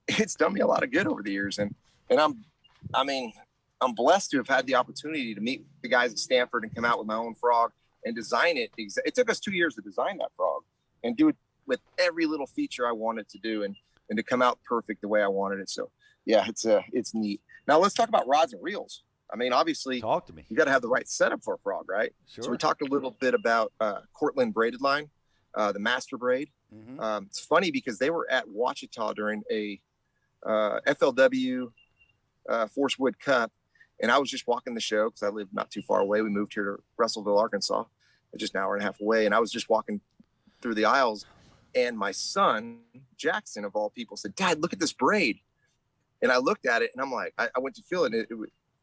it's done me a lot of good over the years. And I'm blessed to have had the opportunity to meet the guys at Stanford and come out with my own frog and design it. It took us 2 years to design that frog and do it with every little feature I wanted to do and to come out perfect the way I wanted it. So yeah, it's neat. Now let's talk about rods and reels. I mean, obviously, talk to me. You got to have the right setup for a frog, right? Sure. So we talked a little bit about Cortland braided line, the master braid. Mm-hmm. It's funny because they were at Ouachita during a FLW Forcewood Cup, and I was just walking the show because I live not too far away. We moved here to Russellville, Arkansas, just an hour and a half away, and I was just walking through the aisles, and my son Jackson, of all people, said, "Dad, look at this braid." And I looked at it, and I'm like, I went to feel it.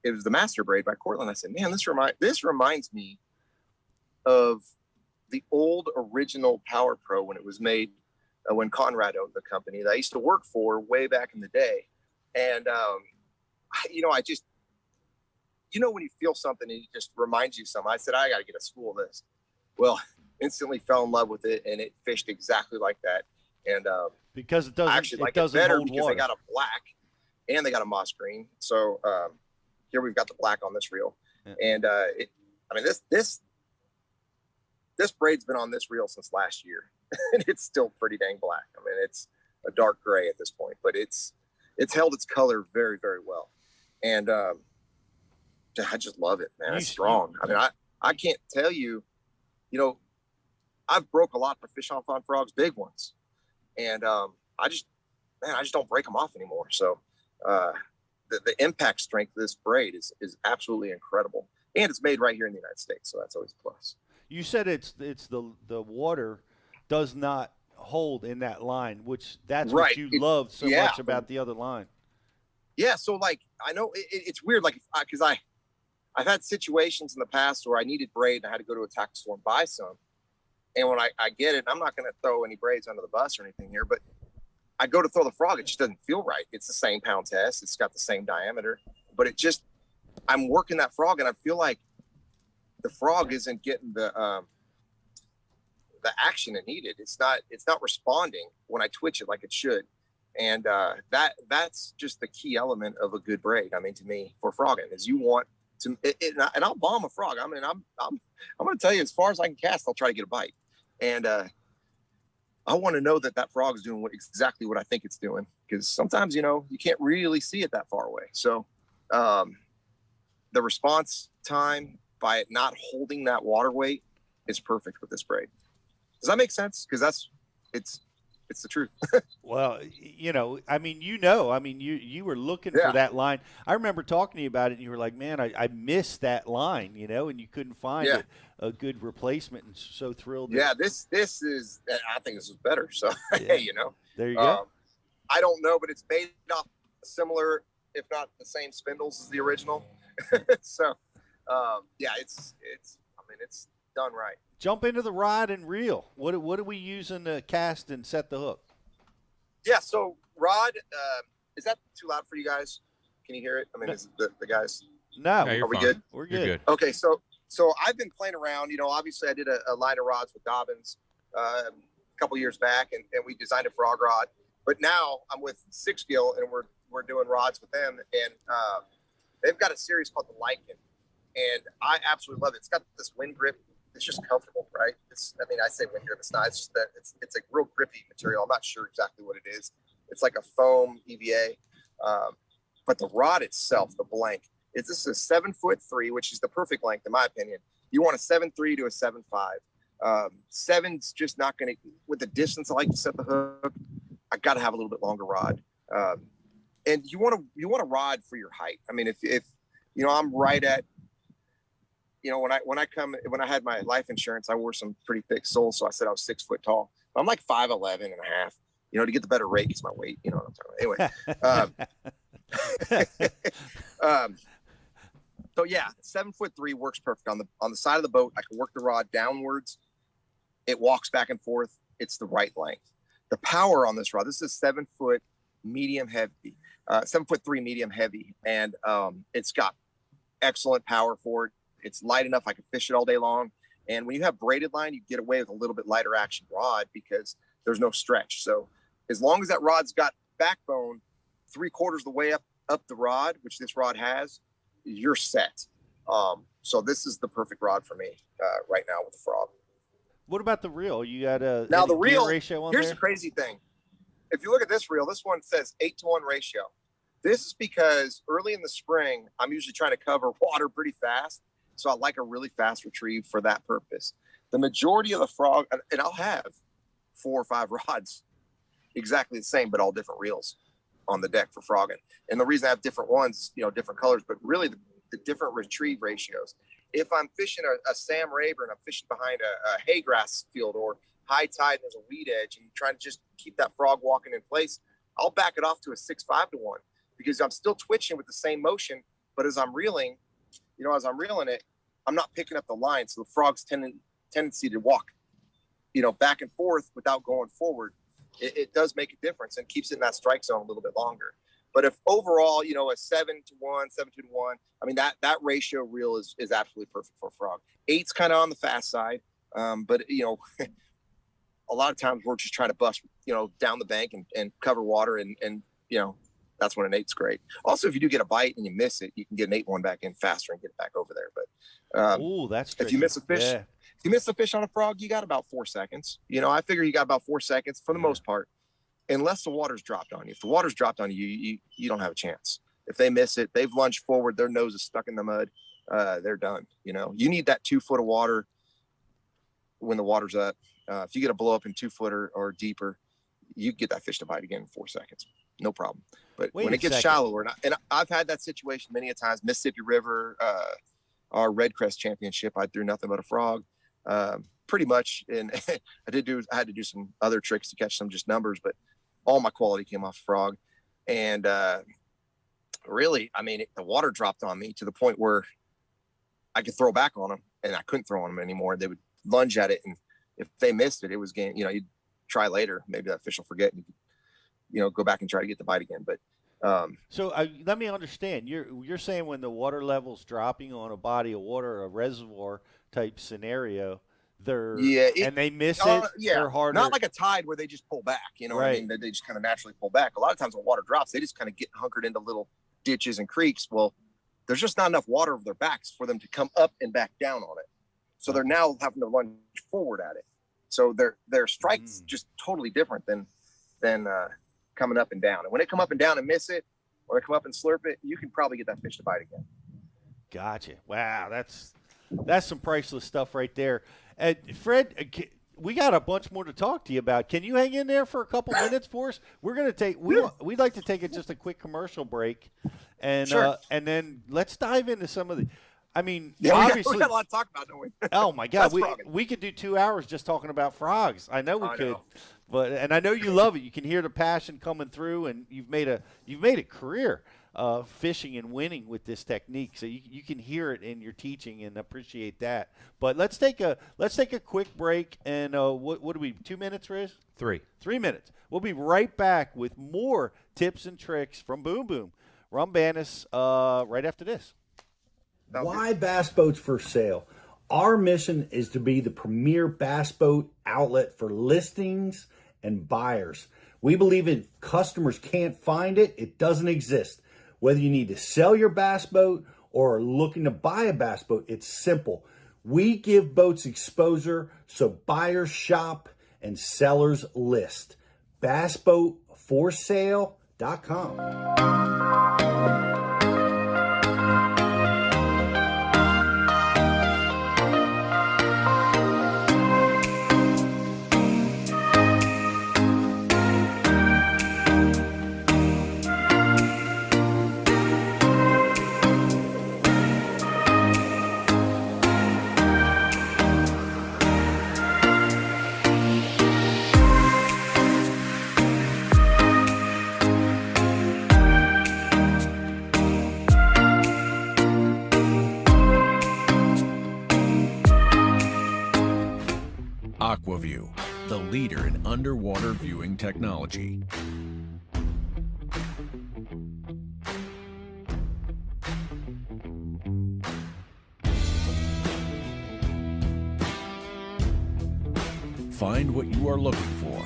It was the master braid by Cortland. I said, "Man, this reminds me of the old original Power Pro when it was made, when Conrad owned the company that I used to work for way back in the day." And I just, when you feel something and it just reminds you something, I said, I got to get a spool of this. Well, instantly fell in love with it, and it fished exactly like that. And because it doesn't, actually like it doesn't it better hold because water. they got a black and they got a moss green. So here we've got the black on this reel, and this braid's been on this reel since last year, and it's still pretty dang black. I mean, it's a dark gray at this point, but it's held its color very, very well. And I just love it, man. It's strong. I mean, I can't tell you, I've broke a lot of fish off on frogs, big ones. And I just don't break them off anymore. So the impact strength of this braid is absolutely incredible. And it's made right here in the United States. So that's always a plus. You said it's the water does not hold in that line, which that's right. What you love so much about the other line. Yeah. So like, I know it's weird, like, because I've had situations in the past where I needed braid and I had to go to a tackle store and buy some. And when I get it, I'm not going to throw any braids under the bus or anything here, but I go to throw the frog. It just doesn't feel right. It's the same pound test. It's got the same diameter, but I'm working that frog and I feel like the frog isn't getting the action it needed. It's not responding when I twitch it like it should. And that's just the key element of a good braid. I mean, to me, for frogging is you want to, and I'll bomb a frog. I mean, I'm going to tell you, as far as I can cast, I'll try to get a bite. And I want to know that frog is doing exactly what I think it's doing. Because sometimes, you can't really see it that far away. So the response time by it not holding that water weight is perfect with this braid. Does that make sense? Because it's the truth. Well, you were looking for that line. I remember talking to you about it, and you were like, "Man, I missed that line," and you couldn't find a good replacement, and so thrilled. Yeah, this is. I think this is better. So hey, there you go. I don't know, but it's made off similar, if not the same spindles as the original. So it's done right. Jump into the rod and reel. What are we using to cast and set the hook? Yeah, so rod, is that too loud for you guys? Can you hear it? I mean, is the guys? No, are we good? We're good. Okay, so I've been playing around. Obviously I did a line of rods with Dobbins. a couple years back, and we designed a frog rod. But now I'm with Six Gill, and we're doing rods with them, and they've got a series called the Lycan, and I absolutely love it. It's got this wind grip. It's just comfortable, right? I say wind grip. It's not. It's just that it's a real grippy material. I'm not sure exactly what it is. It's like a foam EVA, but the rod itself, the blank, this is a 7'3", which is the perfect length in my opinion. You want a 7'3" to a 7'5". 7's just not going to, with the distance I like to set the hook, I got to have a little bit longer rod. And you want a rod for your height. I mean, if I'm right at, when I had my life insurance, I wore some pretty thick soles. So I said I was 6 foot tall. I'm like 5'11" and a half, to get the better rate, because my weight, what I'm talking about. Anyway, so yeah, 7'3" works perfect on the side of the boat. I can work the rod downwards. It walks back and forth. It's the right length. The power on this rod, this is 7 foot medium heavy, 7'3" medium heavy. And it's got excellent power for it. It's light enough. I can fish it all day long. And when you have braided line, you get away with a little bit lighter action rod because there's no stretch. So as long as that rod's got backbone 3/4 of the way up the rod, which this rod has, you're set. So this is the perfect rod for me right now with the frog. What about the reel? You got a now the reel ratio on here's there? The crazy thing. If you look at this reel, this one says 8-to-1 ratio. This is because early in the spring, I'm usually trying to cover water pretty fast. So I like a really fast retrieve for that purpose. The majority of the frog, and I'll have 4 or 5 rods exactly the same, but all different reels on the deck for frogging. And the reason I have different ones, different colors, but really the different retrieve ratios. If I'm fishing a Sam Rayburn, I'm fishing behind a hay grass field or high tide and there's a weed edge and trying to just keep that frog walking in place, I'll back it off to a 6.5 to 1 because I'm still twitching with the same motion. But as I'm reeling it, I'm not picking up the line. So the frog's tendency to walk, back and forth without going forward, it does make a difference and keeps it in that strike zone a little bit longer. But if overall, a 7-to-1, 7-2 to 1, I mean, that ratio reel is absolutely perfect for a frog. 8's kind of on the fast side. But, a lot of times we're just trying to bust, down the bank and cover water. And that's when an 8's great. Also, if you do get a bite and you miss it, you can get an 8-1 back in faster and get it back over there. But that's if you miss a fish, if you miss a fish on a frog, you got about 4 seconds. I figure you got about 4 seconds for the most part. Unless the water's dropped on you. If the water's dropped on you, you don't have a chance. If they miss it, they've lunged forward, their nose is stuck in the mud, they're done. You need that 2 foot of water when the water's up. If you get a blow up in 2 foot or deeper, you get that fish to bite again in 4 seconds. No problem. But when it gets shallower, and I've had that situation many a times, Mississippi River, our Red Crest Championship, I threw nothing but a frog. Pretty much. And I had to do some other tricks to catch some just numbers, but all my quality came off frog. And really, I mean, the water dropped on me to the point where I could throw back on them and I couldn't throw on them anymore. They would lunge at it. And if they missed it, it was game, you'd try later. Maybe that fish will forget and go back and try to get the bite again. But so let me understand. You're saying when the water level's dropping on a body of water, a reservoir type scenario, and they miss it. They're harder. Not like a tide where they just pull back. What I mean? They just kind of naturally pull back. A lot of times when water drops, they just kind of get hunkered into little ditches and creeks. Well, there's just not enough water over their backs for them to come up and back down on it. So they're now having to lunge forward at it. So their strike's just totally different than coming up and down. And when they come up and down and miss it, or they come up and slurp it, you can probably get that fish to bite again. Gotcha. Wow, that's some priceless stuff right there. Fred, we got a bunch more to talk to you about. Can you hang in there for a couple minutes for us? We're going to we'd like to take just a quick commercial break, and sure. And then let's dive into some of the. I mean, obviously, we got a lot to talk about, don't we? Oh my God, we could do 2 hours just talking about frogs. I know we could, and I know you love it. You can hear the passion coming through, and you've made a career fishing and winning with this technique. So you can hear it in your teaching and appreciate that. But let's take a quick break, and what do we? 2 minutes, Riz? 3 minutes. We'll be right back with more tips and tricks from Boom Boom Rumbanus right after this. Why bass boats for sale? Our mission is to be the premier bass boat outlet for listings and buyers. We believe if customers can't find it, it doesn't exist. Whether you need to sell your bass boat or are looking to buy a bass boat, it's simple. We give boats exposure so buyers shop and sellers list. BassBoatForSale.com. Aqua View, the leader in underwater viewing technology. Find what you are looking for.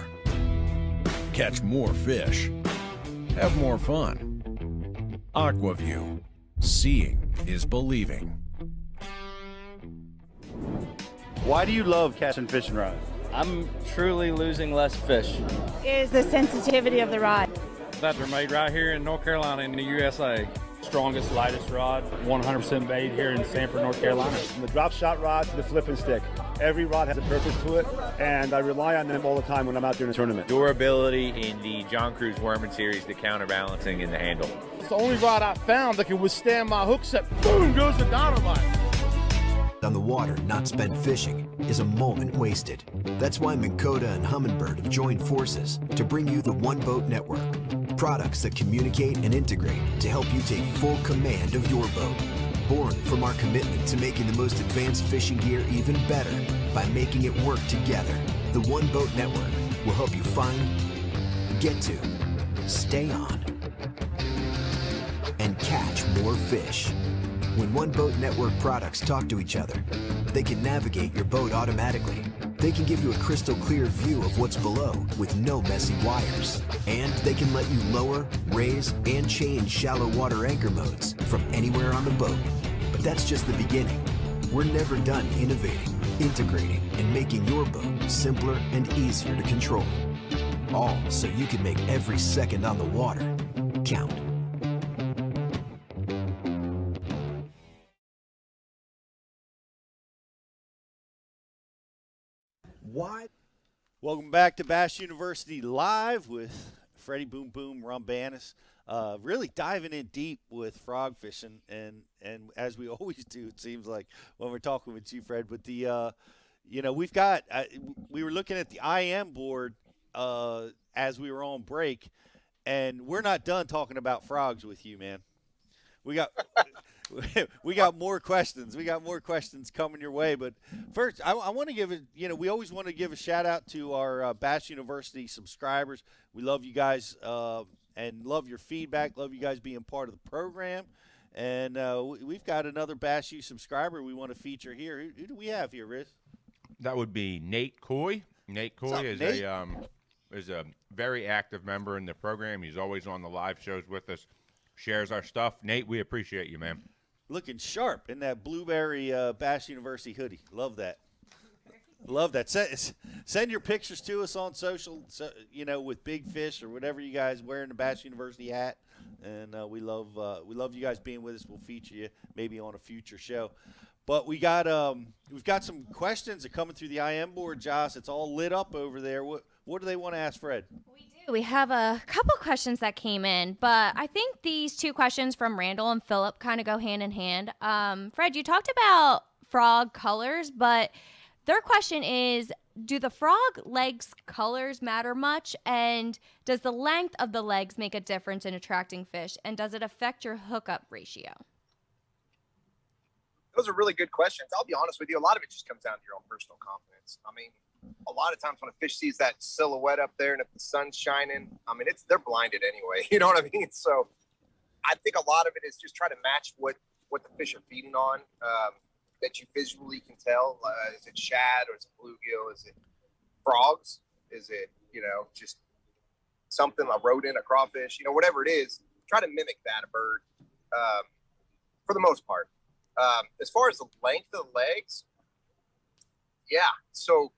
Catch more fish. Have more fun. Aqua View. Seeing is believing. Why do you love casting fishing rods? I'm truly losing less fish. Is the sensitivity of the rod. That they're made right here in North Carolina in the USA. Strongest, lightest rod, 100% made here in Sanford, North Carolina. From the drop shot rod to the flipping stick. Every rod has a purpose to it, and I rely on them all the time when I'm out there in a tournament. Durability in the John Cruz Worming series, the counterbalancing in the handle. It's the only rod I found that can withstand my hook set. Boom goes the dynamite. On the water, not spent fishing, is a moment wasted. That's why Minn Kota and Humminbird have joined forces to bring you the One Boat Network. Products that communicate and integrate to help you take full command of your boat. Born from our commitment to making the most advanced fishing gear even better by making it work together. The One Boat Network will help you find, get to, stay on, and catch more fish. When One Boat Network products talk to each other, they can navigate your boat automatically. They can give you a crystal clear view of what's below with no messy wires. And they can let you lower, raise, and change shallow water anchor modes from anywhere on the boat. But that's just the beginning. We're never done innovating, integrating, and making your boat simpler and easier to control. All so you can make every second on the water count. Why? Welcome back to Bass University Live with Freddie Boom Boom Rumbanus. Really diving in deep with frog fishing, and as we always do, it seems like when we're talking with you, Fred. But the we've got we were looking at the IM board as we were on break, and we're not done talking about frogs with you, man. We got more questions. We got more questions coming your way. But first, I want to give it. We always want to give a shout out to our Bass University subscribers. We love you guys and love your feedback. Love you guys being part of the program. And we've got another Bass U subscriber we want to feature here. Who do we have here, Riz? That would be Nate Coy. Nate Coy is a very active member in the program. He's always on the live shows with us. Shares our stuff. Nate, we appreciate you, man. Looking sharp in that blueberry Bass University hoodie. Love that. Love that. Send your pictures to us on social, with Big Fish or whatever you guys wearing the Bass University hat. And we love you guys being with us. We'll feature you maybe on a future show. But we've got some questions that are coming through the IM board, Josh. It's all lit up over there. What do they want to ask Fred? We have a couple questions that came in, but I think these two questions from Randall and Philip kind of go hand in hand. Fred, you talked about frog colors, but their question is, do the frog legs colors matter much? And does the length of the legs make a difference in attracting fish? And does it affect your hookup ratio? Those are really good questions. I'll be honest with you. A lot of it just comes down to your own personal confidence. I mean, a lot of times when a fish sees that silhouette up there and if the sun's shining, I mean, they're blinded anyway. You know what I mean? So I think a lot of it is just try to match what the fish are feeding on. that you visually can tell? Is it shad, or is it bluegill? Is it frogs? Is it, just something, a rodent, a crawfish, whatever it is, try to mimic that, a bird, for the most part. As far as the length of the legs, yeah, so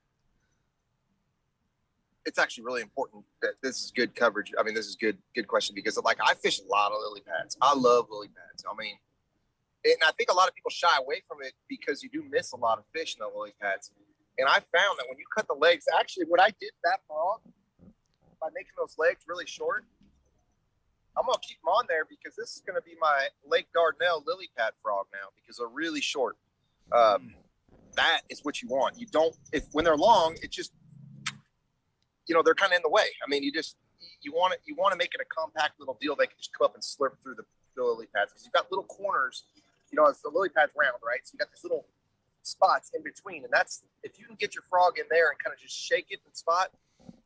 it's actually really important that this is good coverage. I mean, this is good question, because I fish a lot of lily pads. I love lily pads. I mean, and I think a lot of people shy away from it because you do miss a lot of fish in the lily pads. And I found that when you cut the legs, actually what I did that frog, by making those legs really short, I'm going to keep them on there because this is going to be my Lake Dardanelle lily pad frog now, because they're really short. That is what you want. You don't, when they're long, it just, they're kind of in the way. I mean, you want to make it a compact little deal. They can just come up and slurp through the lily pads, because you've got little corners, as the lily pad's round, right? So you got these little spots in between, and that's, if you can get your frog in there and kind of just shake it and spot,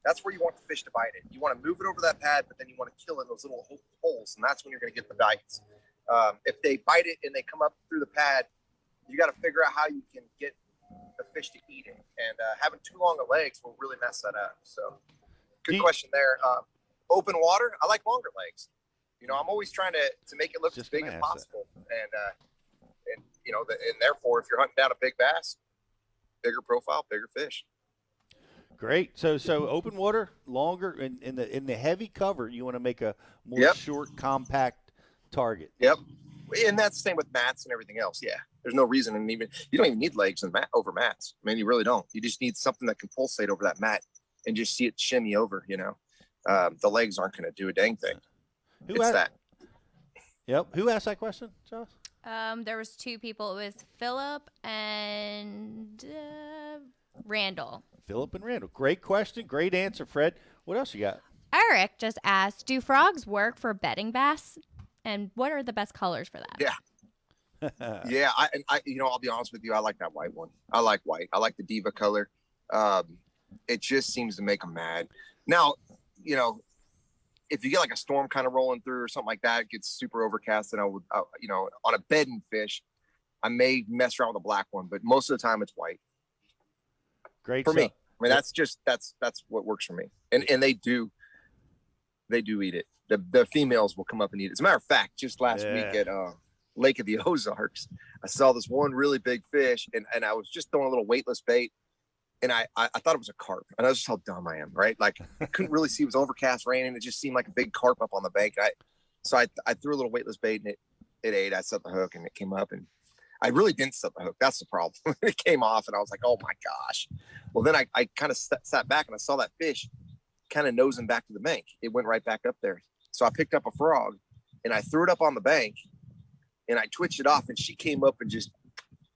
that's where you want the fish to bite it. You want to move it over that pad, but then you want to kill in those little holes, and that's when you're going to get the bites. If they bite it and they come up through the pad, you got to figure out how you can get the fish to eat it, and having too long of legs will really mess that up. So good question there. Open water, I like longer legs. I'm always trying to make it look as big as possible, and therefore, if you're hunting down a big bass, bigger profile, bigger fish. Great. So open water, longer, in the heavy cover, you want to make a more short, compact target. Yep. And that's the same with mats and everything else. Yeah. There's no reason, and you don't even need legs over mats. I mean, you really don't. You just need something that can pulsate over that mat and just see it shimmy over. The legs aren't going to do a dang thing. Who asked that question, Josh? There was two people. It was Philip and Randall. Philip and Randall. Great question. Great answer, Fred. What else you got? Eric just asked, do frogs work for bedding bass? And what are the best colors for that? Yeah. Yeah. I'll be honest with you. I like that white one. I like white. I like the Diva color. It just seems to make them mad. Now, if you get like a storm kind of rolling through or something like that, it gets super overcast, and I would, on a bedding fish, I may mess around with a black one, but most of the time it's white. Great for me. I mean, that's what works for me. And they do eat it. The females will come up and eat it. As a matter of fact, just last week at Lake of the Ozarks, I saw this one really big fish, and I was just throwing a little weightless bait, and I thought it was a carp, and that's just how dumb I am, right? Like, I couldn't really see. It was overcast, raining. It just seemed like a big carp up on the bank. So I threw a little weightless bait, and it ate. I set the hook, and it came up, and I really didn't set the hook. That's the problem. It came off, and I was like, oh my gosh. Well, then I kind of sat back, and I saw that fish kind of nosing back to the bank. It went right back up there. So I picked up a frog, and I threw it up on the bank, and I twitched it off, and she came up and just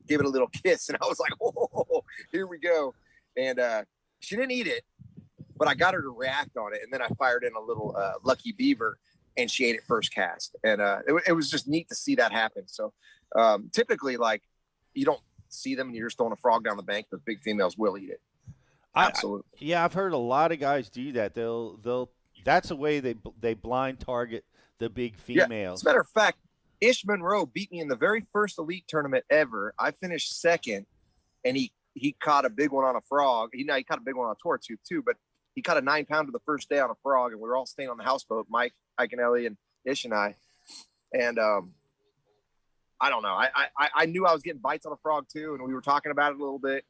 gave it a little kiss. And I was like, oh, here we go. And she didn't eat it, but I got her to react on it. And then I fired in a little lucky beaver, and she ate it first cast. And it was just neat to see that happen. So typically, like, you don't see them and you're just throwing a frog down the bank, but big females will eat it. Absolutely. I've heard a lot of guys do that. They'll that's the way they blind target the big females. Yeah. As a matter of fact, Ish Monroe beat me in the very first elite tournament ever. I finished second, and he caught a big one on a frog. He caught a big one on a tortooth too, but he caught a 9-pounder the first day on a frog, and we were all staying on the houseboat, Mike and Ellie and Ish and I. And I don't know. I knew I was getting bites on a frog too, and we were talking about it a little bit.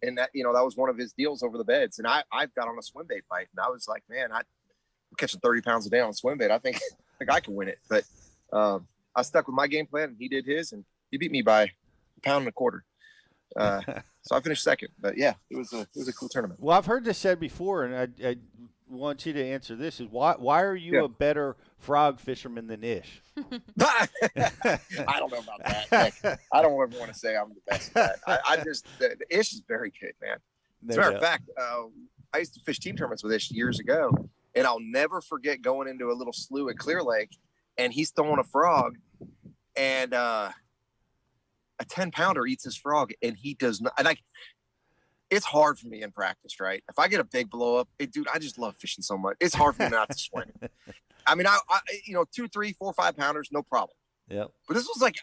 And that, that was one of his deals over the beds. And I've got on a swimbait bite, and I was like, man, I'm catching 30 pounds a day on swimbait. I think I can win it. But I stuck with my game plan, and he did his, and he beat me by 1.25 pounds. So I finished second. But yeah, it was a cool tournament. Well, I've heard this said before, and I want you to answer this: is why are you a better frog fisherman than Ish? I don't know about that. I don't ever want to say I'm the best at that. I just the Ish is very good, man. As a matter of fact, I used to fish team tournaments with Ish years ago, and I'll never forget going into a little slough at Clear Lake, and he's throwing a frog, and a 10-pounder eats his frog, and he does not. And it's hard for me in practice, right? If I get a big blow up, dude, I just love fishing so much. It's hard for me not to swing. I mean, I 2, 3, 4, 5 pounders, no problem. Yeah. But this was like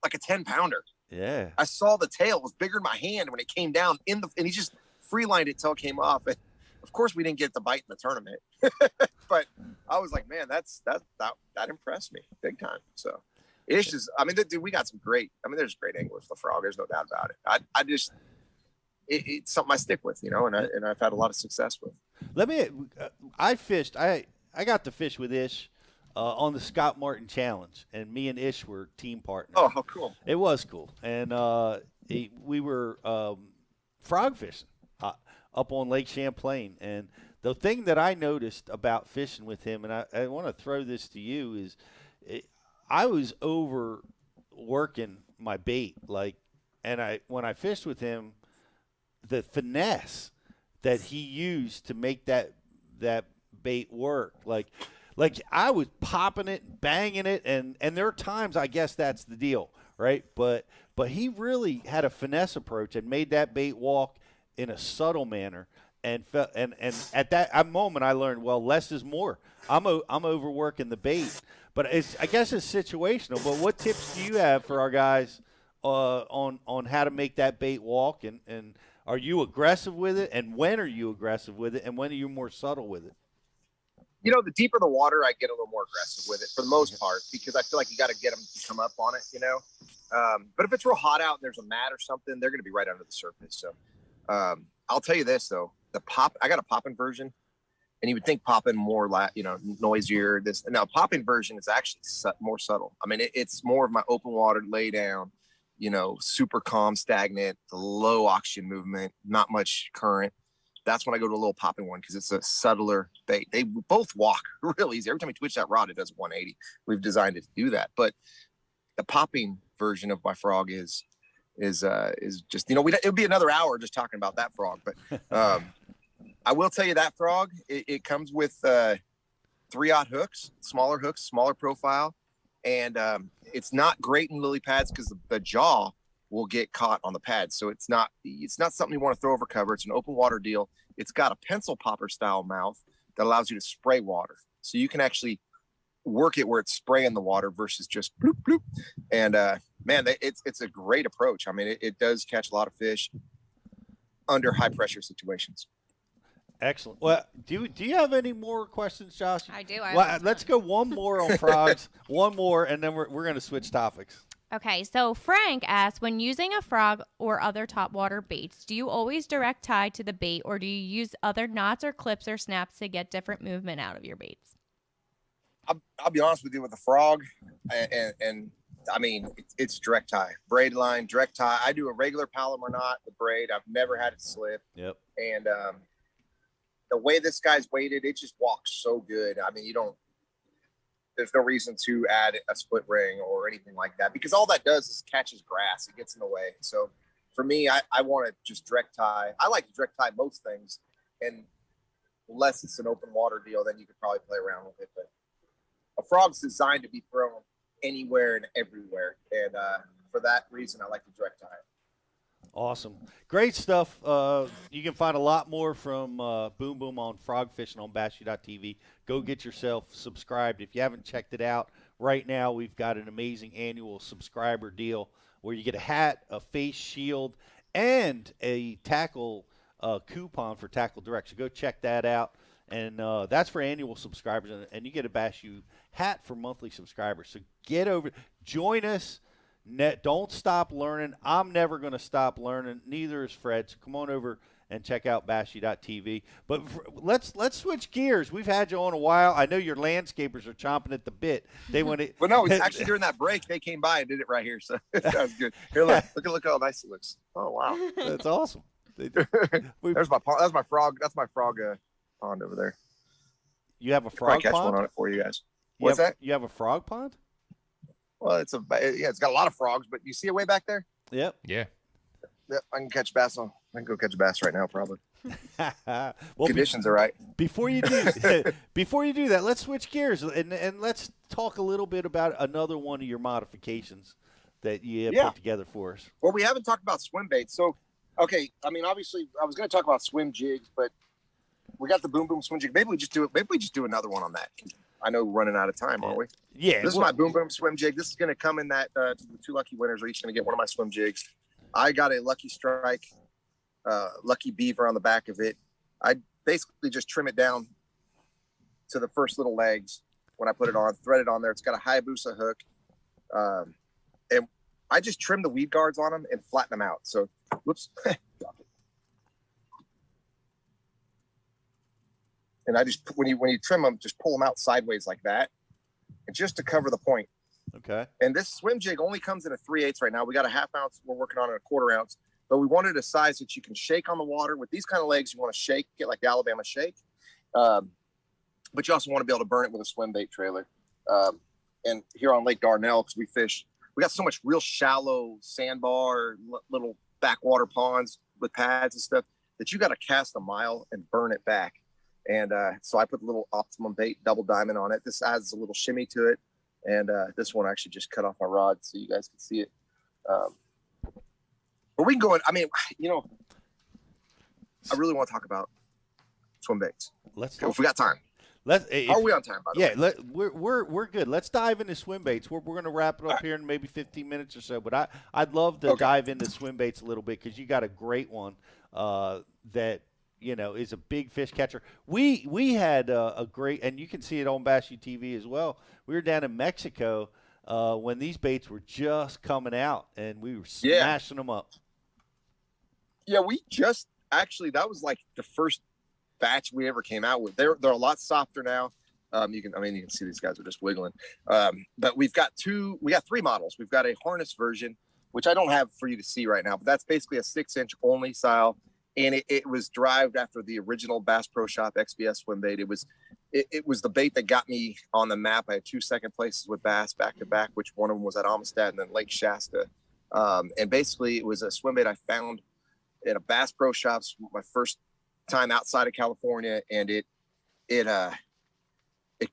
a 10-pounder, Yeah. I saw the tail was bigger than my hand when it came down and he just free lined it till it came off. And of course we didn't get the bite in the tournament, but I was like, man, that impressed me big time. So Ish is, I mean, dude, we got some great, I mean, there's great anglers for frog. There's no doubt about it. I just, it's something I stick with, you know, and I've had a lot of success with. I fished, I got to fish with Ish on the Scott Martin Challenge, and me and Ish were team partners. Oh, how cool. It was cool. And we were frog fishing up on Lake Champlain. And the thing that I noticed about fishing with him, and I want to throw this to you, is I was overworking my bait. When I fished with him, the finesse that he used to make that bait work, like I was popping it, banging it, and there are times I guess that's the deal, right? But he really had a finesse approach and made that bait walk in a subtle manner, and at that moment I learned, well, less is more. I'm overworking the bait, but I guess it's situational. But what tips do you have for our guys on how to make that bait walk, and are you aggressive with it, and when are you aggressive with it, and when are you more subtle with it? You know, the deeper the water, I get a little more aggressive with it for the most part, because I feel like you got to get them to come up on it, you know. But if it's real hot out and there's a mat or something, they're going to be right under the surface. So I'll tell you this, though. I got a popping version, and you would think popping more, noisier. Now, popping version is actually more subtle. I mean, it's more of my open water, lay down, you know, super calm, stagnant, low oxygen movement, not much current. That's when I go to a little popping one, because it's a subtler bait. They both walk real easy. Every time you twitch that rod, it does 180. We've designed it to do that. But the popping version of my frog is just, you know, it would be another hour just talking about that frog. But I will tell you that frog, it comes with 3/0 hooks, smaller profile. And it's not great in lily pads because the jaw will get caught on the pad. So it's not something you want to throw over cover. It's an open water deal. It's got a pencil popper style mouth that allows you to spray water. So you can actually work it where it's spraying the water versus just bloop, bloop. And man, it's a great approach. I mean, it does catch a lot of fish under high pressure situations. Excellent. Well, do you have any more questions, Josh? I do. Let's go one more on frogs, one more, and then we're going to switch topics. Okay, so Frank asks, when using a frog or other topwater baits, do you always direct tie to the bait, or do you use other knots or clips or snaps to get different movement out of your baits? I'll be honest with you, with the frog, and I mean, it's direct tie, braid line, direct tie. I do a regular Palomar knot with braid. I've never had it slip. Yep. And the way this guy's weighted, it just walks so good. I mean, there's no reason to add a split ring or anything like that, because all that does is catches grass. It gets in the way. So for me, I want to just direct tie. I like to direct tie most things, and unless it's an open water deal, then you could probably play around with it. But a frog's designed to be thrown anywhere and everywhere. And for that reason, I like to direct tie it. Awesome. Great stuff. You can find a lot more from Boom Boom on frog fishing on bashu.tv. Go get yourself subscribed. If you haven't checked it out, right now we've got an amazing annual subscriber deal where you get a hat, a face shield, and a tackle coupon for Tackle Direct. So go check that out. And that's for annual subscribers. And you get a Bashu hat for monthly subscribers. So get over, join us. Don't stop learning. I'm never going to stop learning. Neither is Fred. So come on over and check out bashu.tv. But let's switch gears. We've had you on a while. I know your landscapers are chomping at the bit. They want to. Well, no, actually during that break they came by and did it right here. So that was good. Here, look how nice it looks. Oh wow, that's awesome. That's my frog. That's my frog pond over there. You have a frog catch pond? one on it for you guys. What's that? You have a frog pond? Well, it's got a lot of frogs, but you see it way back there? Yep. Yeah. Yep, I can catch bass I can go catch bass right now, probably. Well, conditions are right. Before you do that, let's switch gears and let's talk a little bit about another one of your modifications that you put together for us. Well, we haven't talked about swim baits. So, okay, I mean, obviously, I was going to talk about swim jigs, but we got the Boom Boom swim jig. Maybe we just do another one on that. I know we're running out of time, aren't we? Yeah. This is my Boom Boom swim jig. This is going to come in that the two lucky winners are each going to get one of my swim jigs. I got a Lucky Strike, Lucky Beaver on the back of it. I basically just trim it down to the first little legs when I put it on, thread it on there. It's got a Hayabusa hook. And I just trim the weed guards on them and flatten them out. So, whoops. And I just, when you trim them, just pull them out sideways like that, and just to cover the point. Okay. And this swim jig only comes in a 3/8 right now. We got a 1/2 ounce. We're working on a 1/4 ounce, but we wanted a size that you can shake on the water. With these kind of legs, you want to shake it like the Alabama shake. But you also want to be able to burn it with a swim bait trailer. And here on Lake Darnell, because we got so much real shallow sandbar, little backwater ponds with pads and stuff that you got to cast a mile and burn it back. And so I put a little Optimum Bait double diamond on it. This adds a little shimmy to it. And this one actually just cut off my rod so you guys can see it. But we can go in. I mean, I really want to talk about swim baits. If we got time. Are we on time, by the way? We're good. Let's dive into swim baits. We're going to wrap it up here in maybe 15 minutes or so. But I'd love to dive into swim baits a little bit because you got a great one that is a big fish catcher. We had a great, and you can see it on Bass U TV as well. We were down in Mexico when these baits were just coming out, and we were smashing them up. Yeah, we just actually that was like the first batch we ever came out with. They're a lot softer now. You can see these guys are just wiggling. But we got 3 models. We've got a harness version, which I don't have for you to see right now, but that's basically a 6-inch only style. And it was derived after the original Bass Pro Shop XBS swim bait. It was the bait that got me on the map. I had 2 second places with bass back to back, which one of them was at Amistad and then Lake Shasta. And basically it was a swim bait I found at a Bass Pro Shops my first time outside of California, and it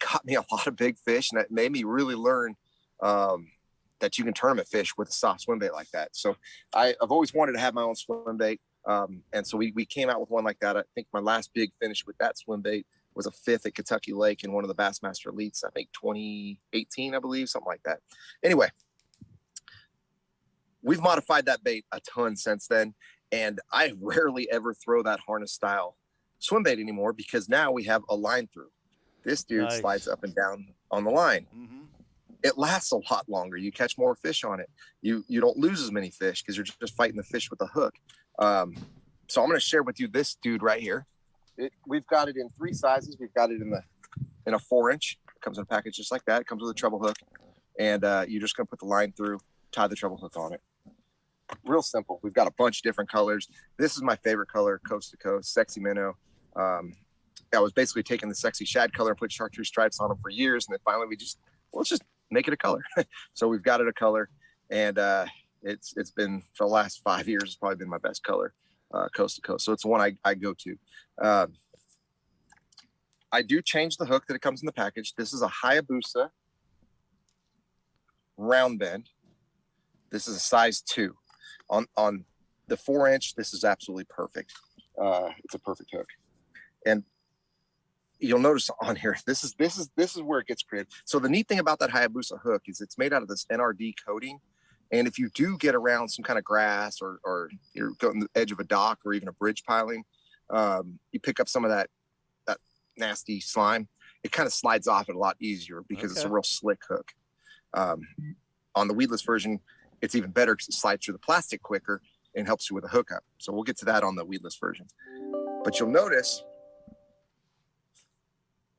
caught me a lot of big fish, and it made me really learn that you can tournament fish with a soft swim bait like that. So I've always wanted to have my own swim bait. And so we came out with one like that. I think my last big finish with that swim bait was a 5th at Kentucky Lake in one of the Bassmaster Elites, I think 2018, I believe, something like that. Anyway, we've modified that bait a ton since then. And I rarely ever throw that harness style swim bait anymore because now we have a line through. This dude slides up and down on the line. Mm-hmm. It lasts a lot longer. You catch more fish on it. You don't lose as many fish because you're just fighting the fish with a hook. So I'm going to share with you this dude right here. We've got it in 3 sizes. We've got it in a 4-inch. It comes in a package just like that. It comes with a treble hook, and you're just going to put the line through, tie the treble hook on it. Real simple. We've got a bunch of different colors. This is my favorite color, coast to coast, sexy minnow. I was basically taking the sexy shad color and put chartreuse stripes on them for years, and then finally let's just make it a color. So we've got it a color, and it's been for the last 5 years. It's probably been my best color, coast to coast. So it's the one I go to. I do change the hook that it comes in the package. This is a Hayabusa round bend. This is a size 2. On the 4-inch, this is absolutely perfect. It's a perfect hook, and you'll notice on here, this is where it gets creative. So the neat thing about that Hayabusa hook is it's made out of this NRD coating, and if you do get around some kind of grass or you're going to the edge of a dock or even a bridge piling, you pick up some of that nasty slime. It kind of slides off it a lot easier because it's a real slick hook. On the Weedless version, it's even better because it slides through the plastic quicker and helps you with a hookup. So we'll get to that on the Weedless version. But you'll notice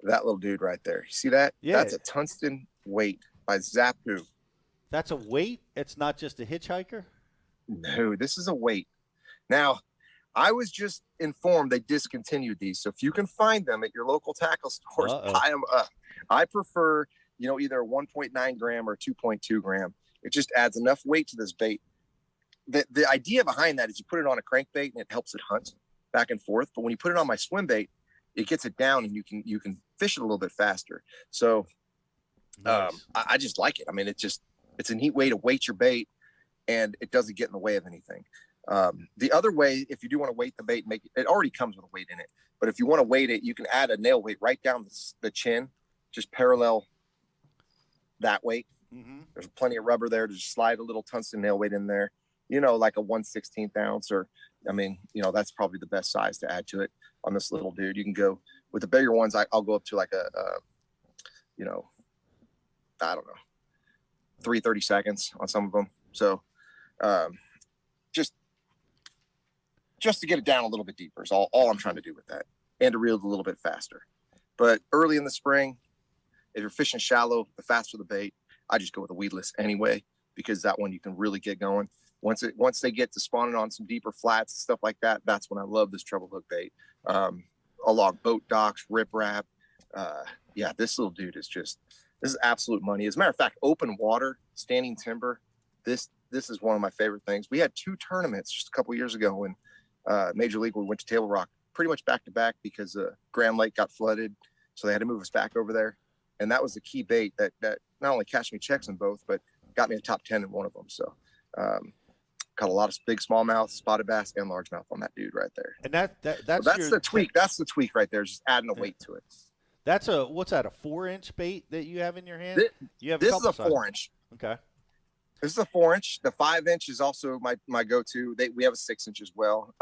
that little dude right there. You see that? Yeah. That's a tungsten weight by Zapu. That's a weight? It's not just a hitchhiker? No, this is a weight. Now, I was just informed they discontinued these. So if you can find them at your local tackle stores, buy them up. I prefer, either a 1.9 gram or 2.2 gram. It just adds enough weight to this bait. The idea behind that is you put it on a crankbait and it helps it hunt back and forth. But when you put it on my swim bait, it gets it down and you can fish it a little bit faster. So nice. I just like it. I mean, it's a neat way to weight your bait, and it doesn't get in the way of anything. The other way, if you do want to weight the bait, it already comes with a weight in it. But if you want to weight it, you can add a nail weight right down the chin just parallel that weight. There's plenty of rubber there to just slide a little tungsten nail weight in there, like a 1/16 ounce, or, that's probably the best size to add to it on this little dude. You can go with the bigger ones. I'll go up to like I don't know, 3/32 on some of them. So, just to get it down a little bit deeper is all I'm trying to do with that, and to reel it a little bit faster. But early in the spring, if you're fishing shallow, the faster the bait, I just go with a weedless anyway, because that one you can really get going. Once they get to spawning on some deeper flats and stuff like that, that's when I love this treble hook bait. Along boat docks, riprap. This little dude this is absolute money. As a matter of fact, open water, standing timber, this is one of my favorite things. We had 2 tournaments just a couple years ago when Major League, we went to Table Rock pretty much back to back because Grand Lake got flooded, so they had to move us back over there. And that was the key bait that not only cashed me checks in both, but got me a top 10 in one of them. So caught a lot of big smallmouth, spotted bass, and largemouth on that dude right there. And that's the tweak. That's the tweak right there. Is just adding a weight to it. That's what's that? A 4-inch bait that you have in your hand? This is a 4-inch. Okay. This is a 4-inch. The 5-inch is also my go-to. We have a 6-inch as well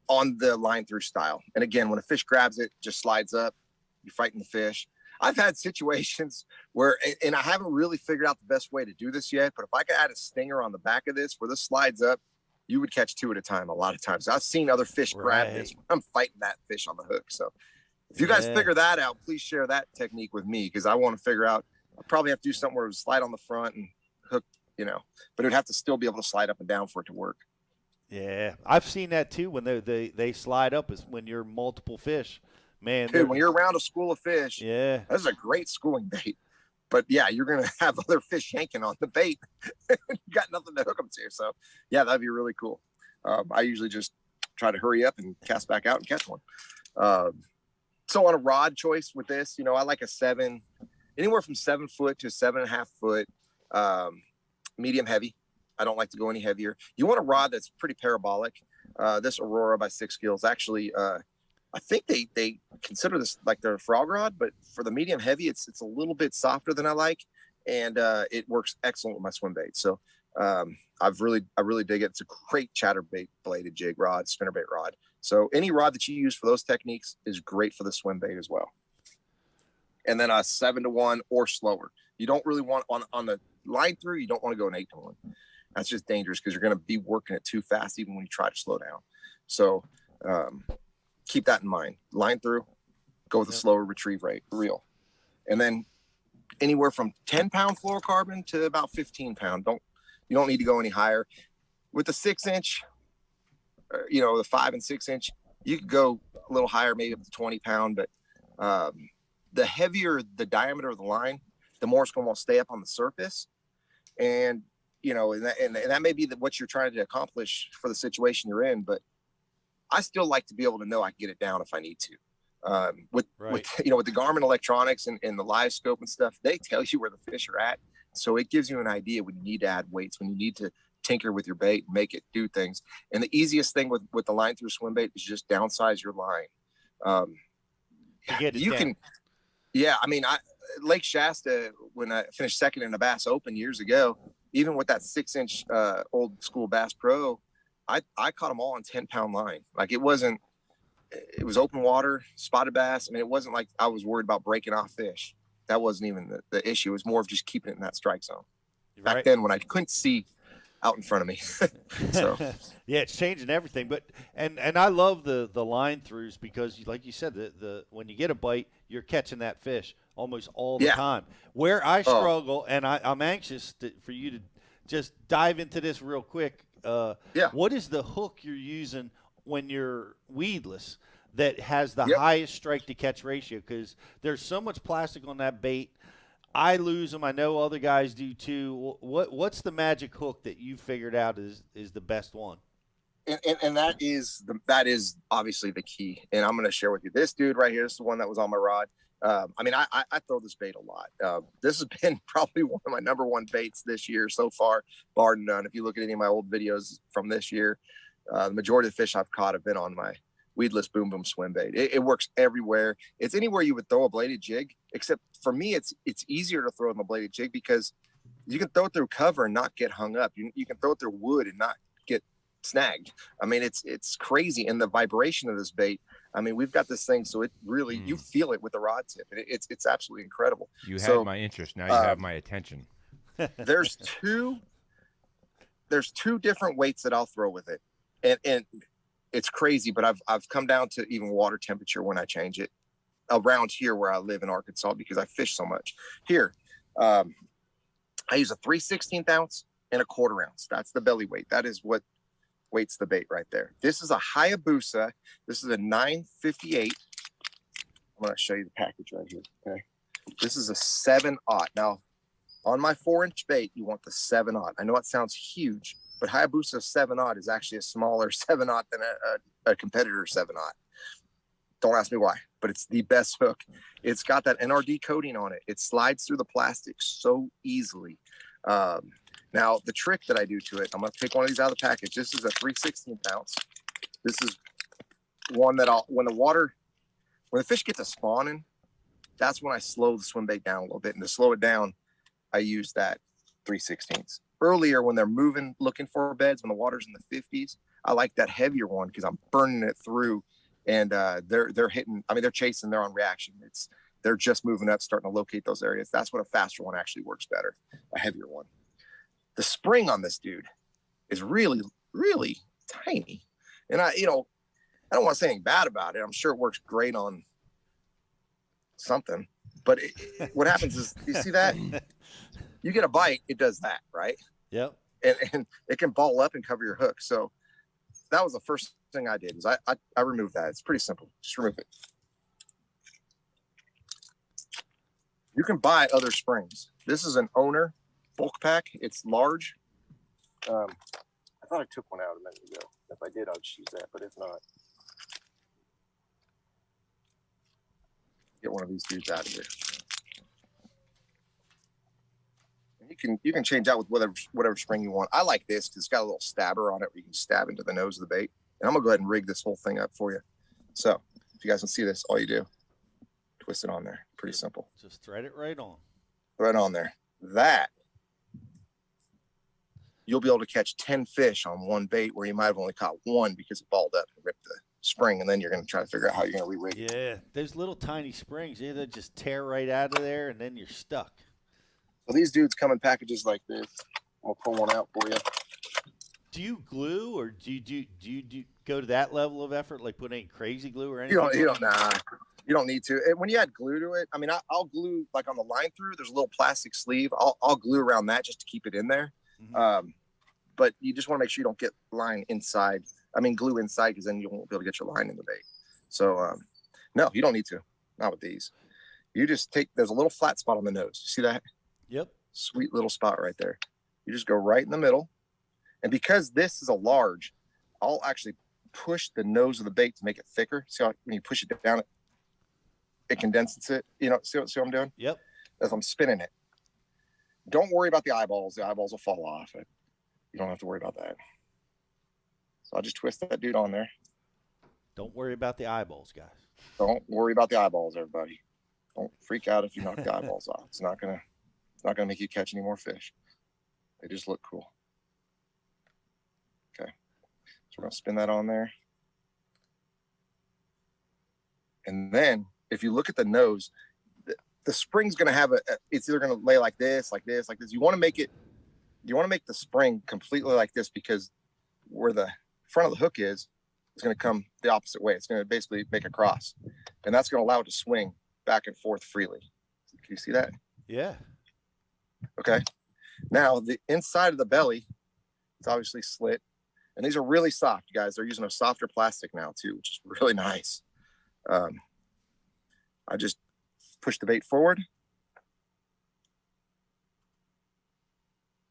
on the line through style. And again, when a fish grabs it, just slides up. You're fighting the fish. I've had situations where, and I haven't really figured out the best way to do this yet, but if I could add a stinger on the back of this where this slides up, you would catch 2 at a time a lot of times. I've seen other fish grab this when I'm fighting that fish on the hook. So if you guys figure that out, please share that technique with me, because I want to figure out, I'll probably have to do something where it would slide on the front and hook, but it would have to still be able to slide up and down for it to work. Yeah, I've seen that too when they slide up, is when you're multiple fish. Man, dude, when you're around a school of fish, this is a great schooling bait. But yeah, you're gonna have other fish yanking on the bait. You got nothing to hook them to. So yeah, that'd be really cool. I usually just try to hurry up and cast back out and catch one. So on a rod choice with this, I like a 7, anywhere from 7 foot to 7.5 foot, medium heavy. I don't like to go any heavier. You want a rod that's pretty parabolic. This Aurora by 6 Gills actually. I think they consider this like their frog rod, but for the medium heavy, it's a little bit softer than I like, and it works excellent with my swim bait. So I really dig it. It's a great chatterbait bladed jig rod, spinnerbait rod. So any rod that you use for those techniques is great for the swim bait as well. And then a 7-to-1 or slower. You don't really want on the line through. You don't want to go an 8-to-1. That's just dangerous because you're going to be working it too fast even when you try to slow down. So keep that in mind. Line through, go with a slower retrieve rate, reel. And then anywhere from 10-pound fluorocarbon to about 15-pound. You don't need to go any higher. With the 6-inch, the 5 and 6-inch, you could go a little higher, maybe up to 20-pound. But the heavier the diameter of the line, the more it's going to want to stay up on the surface. And and that may be what you're trying to accomplish for the situation you're in. But I still like to be able to know I can get it down if I need to. With the Garmin electronics and the live scope and stuff, they tell you where the fish are at. So it gives you an idea when you need to add weights, when you need to tinker with your bait and make it do things. And the easiest thing with the line through swim bait is just downsize your line. Lake Shasta, when I finished second in the Bass Open years ago, even with that 6-inch old school Bass Pro, I caught them all on 10-pound line. Like it was open water, spotted bass. I mean, it wasn't like I was worried about breaking off fish. That wasn't even the issue. It was more of just keeping it in that strike zone. Back then when I couldn't see out in front of me. So yeah, it's changing everything. But and I love the line throughs because like you said, the when you get a bite, you're catching that fish almost all the time. Where I struggle, and I'm anxious for you to just dive into this real quick. What is the hook you're using when you're weedless that has the highest strike to catch ratio? Because there's so much plastic on that bait. I lose them. I know other guys do too. What's the magic hook that you figured out is the best one? And that is obviously the key. And I'm going to share with you this dude right here. This is the one that was on my rod. I throw this bait a lot. This has been probably one of my number 1 baits this year so far, bar none. If you look at any of my old videos from this year, the majority of the fish I've caught have been on Weedless Boom Boom swim bait. It works everywhere. It's anywhere you would throw a bladed jig, except for me, it's easier to throw in the bladed jig because you can throw it through cover and not get hung up. You can throw it through wood and not get snagged. I mean, it's crazy. And the vibration of this bait, I mean, we've got this thing, so it really, you feel it with the rod tip. It's absolutely incredible. You had my interest. Now you have my attention. There's two different weights that I'll throw with it. And it's crazy, but I've come down to even water temperature when I change it around here where I live in Arkansas because I fish so much. Here, I use a 3/16 ounce and a 1/4 ounce. That's the belly weight. That is what weights the bait right there. This is a Hayabusa. This is a 958. I'm going to show you the package right here. Okay. This is a 7/0. Now, on my 4-inch bait, you want the 7/0. I know it sounds huge, but Hayabusa 7/0 is actually a smaller 7/0 than a competitor 7/0. Don't ask me why, but it's the best hook. It's got that NRD coating on it. It slides through the plastic so easily. Now, the trick that I do to it, I'm going to take one of these out of the package. This is a 3/16 ounce. This is one that when the fish get to spawning, that's when I slow the swim bait down a little bit. And to slow it down, I use that 3/16. Earlier, when they're moving, looking for beds, when the water's in the 50s, I like that heavier one because I'm burning it through. And they're hitting. I mean, they're chasing. They're on reaction. They're just moving up, starting to locate those areas. That's what a faster one actually works better, a heavier one. The spring on this dude is really, really tiny. And I don't want to say anything bad about it. I'm sure it works great on something. But what happens is, you see that? You get a bite, it does that, right? Yep. And it can ball up and cover your hook. So that was the first thing I did is I removed that. It's pretty simple. Just remove it. You can buy other springs. This is an owner bulk pack. It's large. I thought I took one out a minute ago. If I did, I'll just use that, but if not, get one of these dudes out of here. And you can change out with whatever spring you want. I like this because it's got a little stabber on it where you can stab into the nose of the bait. And I'm gonna go ahead and rig this whole thing up for you. So if you guys can see this, all you do, twist it on there. Pretty simple. Just thread it right on. Right on there. That you'll be able to catch 10 fish on one bait where you might have only caught one because it balled up and ripped the spring, and then you're going to try to figure out how you're going to re-rig it. Yeah, those little tiny springs, they just tear right out of there, and then you're stuck. So these dudes come in packages like this. I'll pull one out for you. Do you glue, or do you go to that level of effort, like put any crazy glue or anything? You don't need to. When you add glue to it, I mean, I'll glue like on the line through. There's a little plastic sleeve. I'll glue around that just to keep it in there. Mm-hmm. But you just want to make sure you don't get line inside. I mean, glue inside, because then you won't be able to get your line in the bait. So, no, you don't need to. Not with these. You just there's a little flat spot on the nose. You see that? Yep. Sweet little spot right there. You just go right in the middle. And because this is a large, I'll actually push the nose of the bait to make it thicker. See how when you push it down, it condenses it. You know, see what I'm doing? Yep. As I'm spinning it. Don't worry about the eyeballs. The eyeballs will fall off. You don't have to worry about that. So I'll just twist that dude on there. Don't worry about the eyeballs, guys. Don't worry about the eyeballs, everybody. Don't freak out if you knock the eyeballs off. It's not gonna make you catch any more fish. They just look cool. Okay. So we're gonna spin that on there. And then if you look at the nose, the spring's going to have it's either going to lay like this, like this, like this. You want to make the spring completely like this, because where the front of the hook is going to come the opposite way. It's going to basically make a cross, and that's going to allow it to swing back and forth freely. Can you see that? Yeah. Okay. Now the inside of the belly, it's obviously slit, and these are really soft, you guys. They're using a softer plastic now too, which is really nice. I just push the bait forward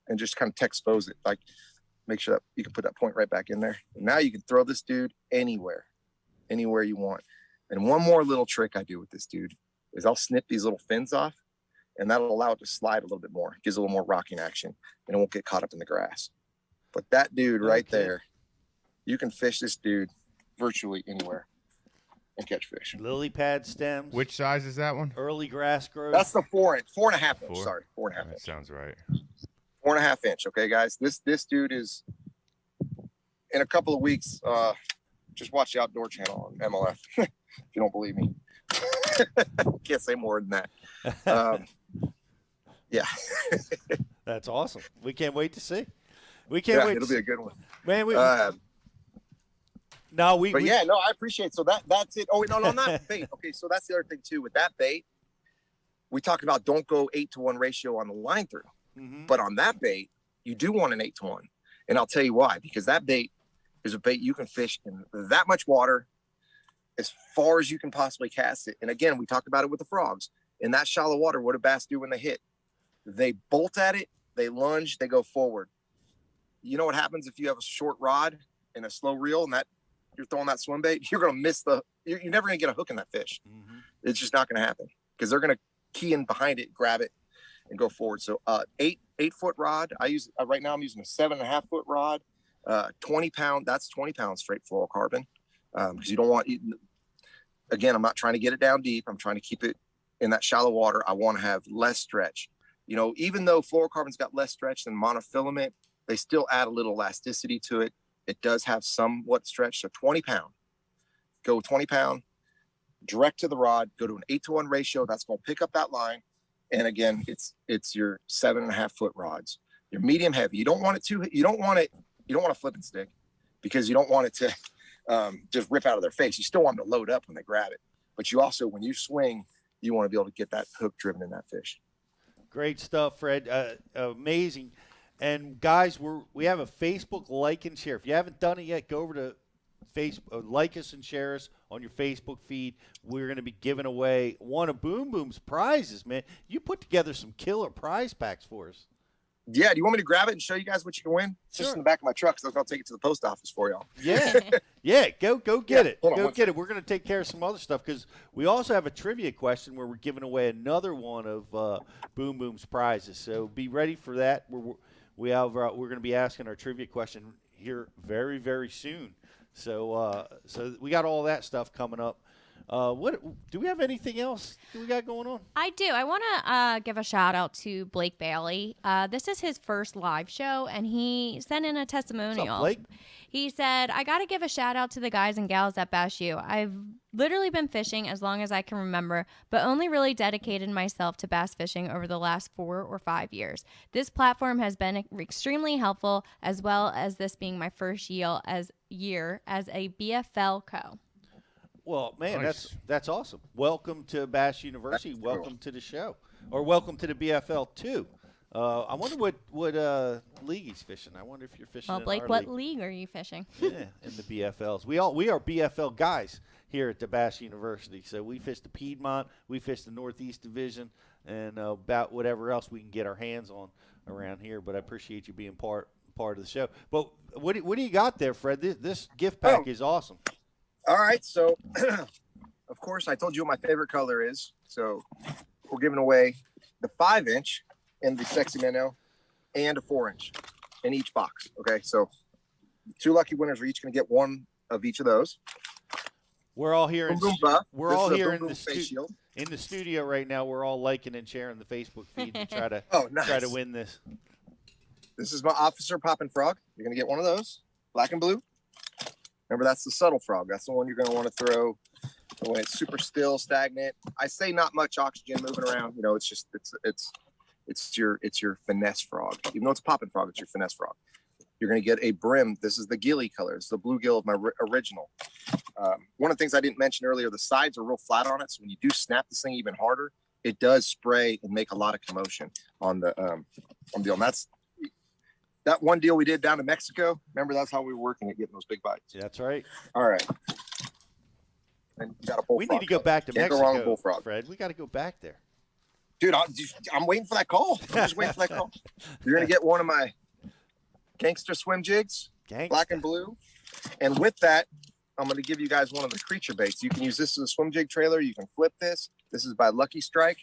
and just kind of expose it, like make sure that you can put that point right back in there. And now you can throw this dude anywhere you want. And one more little trick I do with this dude is I'll snip these little fins off, and that'll allow it to slide a little bit more. It gives a little more rocking action, and it won't get caught up in the grass. But that dude right there, you can fish this dude virtually anywhere. and catch fish. Lily pad stems. Which size is that one? Early grass growth. That's the 4.5 inch. Four? Sorry, 4.5 That inch. sounds right. 4.5 inch. Okay, guys. This dude is in a couple of weeks. Just watch the Outdoor Channel on MLF if you don't believe me. Can't say more than that. Yeah. That's awesome. We can't wait to see. We can't wait. It'll be a good one, man. But yeah, no, I appreciate it. So that's it. Oh, no, not bait. Okay, so that's the other thing too. With that bait, we talked about don't go 8-to-1 ratio on the line through. But on that bait, you do want an 8-to-1. And I'll tell you why. Because that bait is a bait you can fish in that much water as far as you can possibly cast it. And again, we talked about it with the frogs. In that shallow water, what do bass do when they hit? They bolt at it, they lunge, they go forward. You know what happens if you have a short rod and a slow reel and that you're throwing that swim bait? You're going to miss you're never going to get a hook in that fish. It's just not going to happen because they're going to key in behind it, grab it, and go forward. So 8-foot rod. I use right now. I'm using a 7.5-foot rod, 20 pound. That's 20 pounds straight fluorocarbon because you don't want. Again, I'm not trying to get it down deep. I'm trying to keep it in that shallow water. I want to have less stretch. You know, even though fluorocarbon's got less stretch than monofilament, they still add a little elasticity to it. It does have somewhat stretch. So 20 pound. Go 20 pound. Direct to the rod. Go to an 8-to-1 ratio. That's going to pick up that line. And again, it's your 7.5-foot rods. Your medium heavy. You don't want a flipping stick because you don't want it to just rip out of their face. You still want them to load up when they grab it. But you also, when you swing, you want to be able to get that hook driven in that fish. Great stuff, Fred. Amazing. And guys, we have a Facebook like and share. If you haven't done it yet, go over to Facebook, like us and share us on your Facebook feed. We're going to be giving away one of Boom Boom's prizes, man. You put together some killer prize packs for us. Yeah, do you want me to grab it and show you guys what you can win? It's just in the back of my truck, so I'll take it to the post office for y'all. Yeah, go get it. Go get it. We're going to take care of some other stuff because we also have a trivia question where we're giving away another one of Boom Boom's prizes. So be ready for that. We're going to be asking our trivia question here very, very soon. So we got all that stuff coming up. What do we have anything else we got going on? I do. I want to give a shout out to Blake Bailey. This is his first live show, and he sent in a testimonial. What's up, Blake? He said, I got to give a shout out to the guys and gals at Bass U. I've literally been fishing as long as I can remember, but only really dedicated myself to bass fishing over the last 4 or 5 years. This platform has been extremely helpful, as well as this being my first year as a BFL co. Well, man, Nice. that's awesome. Welcome to Bass University. Welcome to the show, or welcome to the BFL too. I wonder what league he's fishing. I wonder if you're fishing. Well, in Blake, our what league. league are you fishing? Yeah, in the BFLs. We are BFL guys here at the Bass University. So we fish the Piedmont, we fish the Northeast Division, and about whatever else we can get our hands on around here. But I appreciate you being part of the show. But what do you got there, Fred? This gift pack is awesome. All right, so of course I told you what my favorite color is. So we're giving away the 5-inch in the Sexy Minnow and a 4-inch in each box. Okay, so 2 lucky winners are each going to get one of each of those. We're all here in We're all here in the studio right now. We're all liking and sharing the Facebook feed to try to nice. try to win this. This is my Officer Poppin' Frog. You're going to get one of those, black and blue. Remember, that's the subtle frog. That's the one you're going to want to throw when it's super still, stagnant. I say not much oxygen moving around. You know, it's just it's your finesse frog. Even though it's a popping frog, it's your finesse frog. You're going to get a brim. This is the gilly color. It's the bluegill of my original. One of the things I didn't mention earlier, the sides are real flat on it. So when you do snap this thing even harder, it does spray and make a lot of commotion on the deal. And that's that one deal we did down in Mexico. Remember, that's how we were working at getting those big bites. That's right. All right. And you got a bullfrog. We need to go back to Can't Mexico, go wrong with bullfrog. Fred. We got to go back there. Dude, I'm waiting for that call. I'm just waiting for that call. You're going to get one of my gangster swim jigs, black and blue. And with that, I'm going to give you guys one of the creature baits. You can use this as a swim jig trailer. You can flip this. This is by Lucky Strike.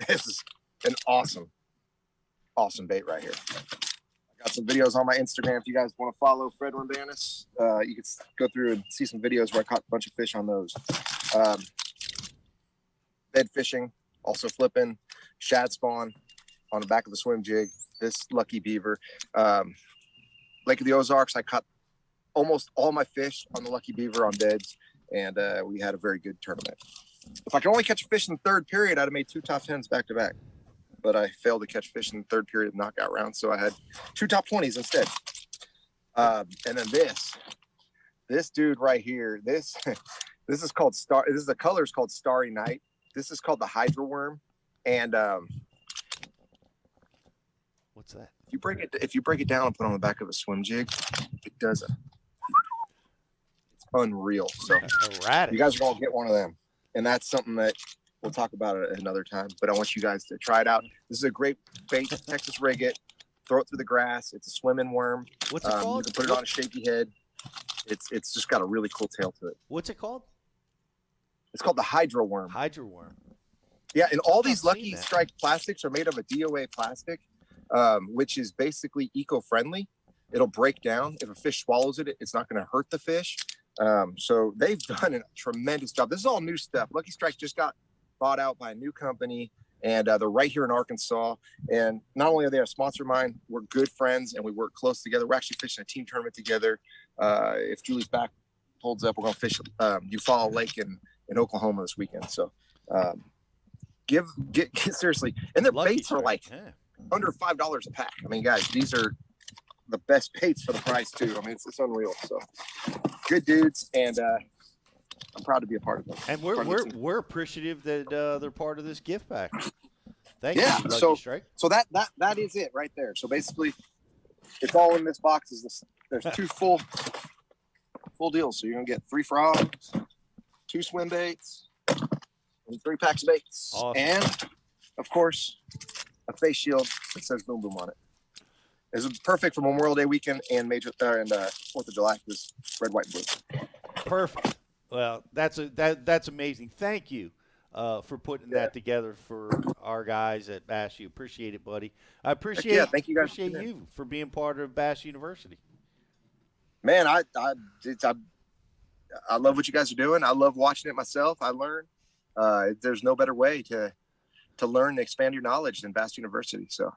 This is an awesome bait right here. I Got some videos on my Instagram if you guys want to follow Fred Rumbanus. You can go through and see some videos where I caught a bunch of fish on those. Bed fishing, also flipping, shad spawn on the back of the swim jig. This lucky beaver. Lake of the Ozarks, I caught almost all my fish on the lucky beaver on beds, and we had a very good tournament. If I could only catch a fish in the third period, I'd have made 2 top 10s back to back. But I failed to catch fish in the third period of knockout round, so I had 2 top 20s instead. And then this dude right here, this is called the color is called Starry Night. This is called the Hydra worm, and what's that? If you break it down and put it on the back of a swim jig, it does it's unreal. So you guys are gonna get one of them, and that's something that we'll talk about it another time. But I want you guys to try it out. This is a great bait, Texas rig it, throw it through the grass. It's a swimming worm. What's it called? You can put it on a shaky head. It's just got a really cool tail to it. What's it called? It's called the Hydro worm. Hydro worm. Yeah, and all these Lucky Strike plastics are made of a DOA plastic, which is basically eco-friendly. It'll break down. If a fish swallows it, it's not going to hurt the fish. So they've done a tremendous job. This is all new stuff. Lucky Strike just got bought out by a new company, and they're right here in Arkansas. And not only are they a sponsor of mine, we're good friends, and we work close together. We're actually fishing a team tournament together. If Julie's back holds up, we're going to fish Eufaula Lake in Oklahoma this weekend. So get seriously. And their baits are like under $5 a pack. I mean, guys, these are the best baits for the price too. I mean, it's unreal. So good dudes, and I'm proud to be a part of them. And we're appreciative that they're part of this gift pack. Thank you. Yeah. Lucky Strike. So that is it right there. So basically, it's all in this box. There's 2 full deals. So you're gonna get 3 frogs, 2 swim baits, and 3 packs of baits, awesome. And of course a face shield that says Boom Boom on it. It's perfect for Memorial Day weekend and 4th of July. This red, white, and blue. Perfect. Well, that's amazing. Thank you for putting that together for our guys at Bass U. Appreciate it, buddy. I appreciate thank you guys. Appreciate you for being part of Bass University. Man, I love what you guys are doing. I love watching it myself. I learn. There's no better way to learn and expand your knowledge than Bass University. So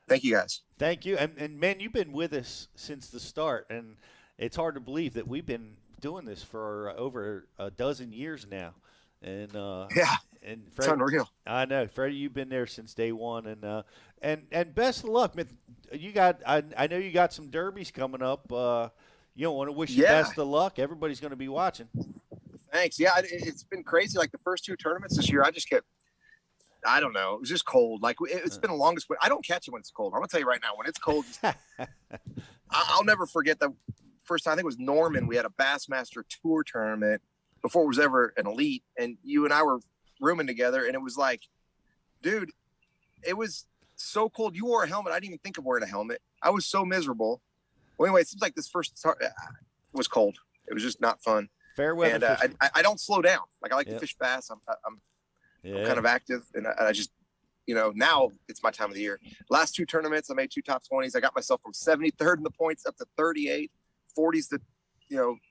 thank you guys. Thank you. And man, you've been with us since the start, and it's hard to believe that we've been doing this for over a dozen years now. And and Fred, it's unreal. I know, Freddie, you've been there since day one, and best of luck. You got I know you got some derbies coming up. You don't want to wish you best of luck. Everybody's going to be watching. Thanks. Yeah, it's been crazy. Like the first 2 tournaments this year, I don't know. It was just cold. Like it's been the longest. I don't catch it when it's cold. I'm gonna tell you right now, when it's cold, I'll never forget the first time. I think it was Norman. We had a Bassmaster Tour tournament before it was ever an elite, and you and I were rooming together, and it was like, dude, it was so cold. You wore a helmet. I didn't even think of wearing a helmet. I was so miserable. Well, anyway, it seems like this first was cold. It was just not fun. Fair weather. And I don't slow down. Like I like to fish bass. I'm kind of active, and I just, now it's my time of the year. Last 2 tournaments, I made 2 top 20s. I got myself from 73rd in the points up to 38, 40s the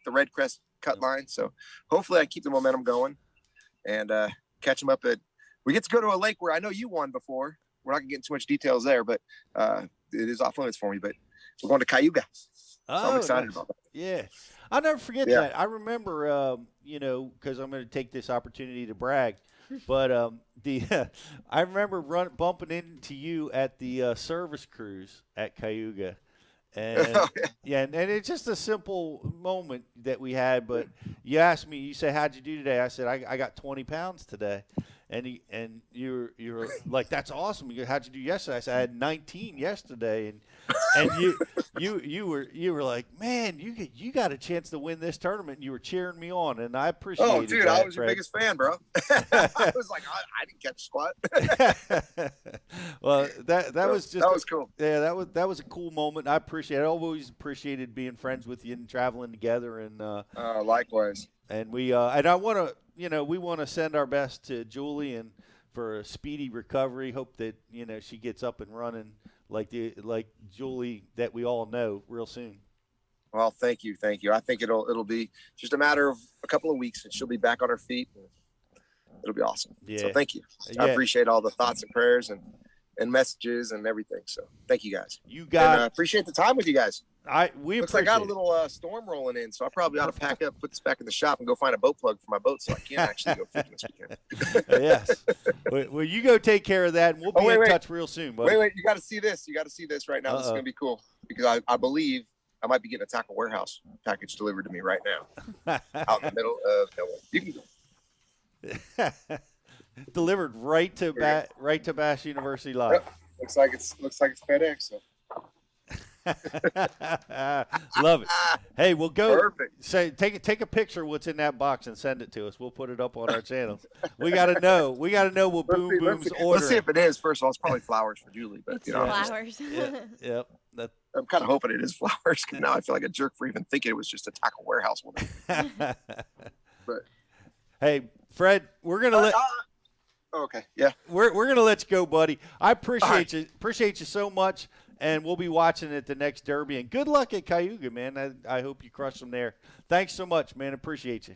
red crest cut line. So hopefully I keep the momentum going and catch them up we get to go to a lake where I know you won before. We're not gonna get into too much details there, but it is off limits for me. But we're going to Cayuga. So I'm excited about that. Yeah. I'll never forget that. I remember, because I'm going to take this opportunity to brag, but I remember bumping into you at the service cruise at Cayuga. And and it's just a simple moment that we had. But you asked me, you said, "How'd you do today?" I said, "I got 20 pounds today." And you were like, "That's awesome." You go, "How'd you do yesterday?" I said, "I had 19 yesterday." And you were like, "Man, you got a chance to win this tournament." And you were cheering me on, and I appreciate it. Oh, dude, I was your biggest fan, bro. I was like, I didn't catch squat. Well, that was cool. Yeah, that was a cool moment. I appreciate it. I always appreciated being friends with you and traveling together. And likewise. And we and I want to, we want to send our best to Julie and for a speedy recovery. Hope that she gets up and running like Julie that we all know real soon. Well, thank you. I think it'll be just a matter of a couple of weeks, and she'll be back on her feet. And it'll be awesome. Yeah. So thank you. I appreciate all the thoughts and prayers and messages and everything. So thank you guys. Appreciate the time with you guys. Looks like I got a little storm rolling in, so I probably ought to pack up, put this back in the shop, and go find a boat plug for my boat so I can actually go fishing this weekend. Yes. Well, you go take care of that, and we'll be in touch real soon, buddy. Wait, you got to see this. You got to see this right now. This is going to be cool because I believe I might be getting a tackle warehouse package delivered to me right now out in the middle of nowhere. You can go. Delivered right to Bass University Live. Yep. Looks like it's FedEx. So. Love it. Hey, we'll go. Perfect. Say, take a picture of what's in that box and send it to us. We'll put it up on our channels. We gotta know. We gotta know what Boom Boom's ordering. Let's see if it is. First of all, it's probably flowers for Julie, but It's flowers. Yep. I'm kind of hoping it is flowers. Now I feel like a jerk for even thinking it was just a tackle warehouse one. But hey, Fred, we're gonna okay, yeah. We're gonna let you go, buddy. I appreciate you. Appreciate you so much. And we'll be watching at the next Derby. And good luck at Cayuga, man. I hope you crush them there. Thanks so much, man. Appreciate you.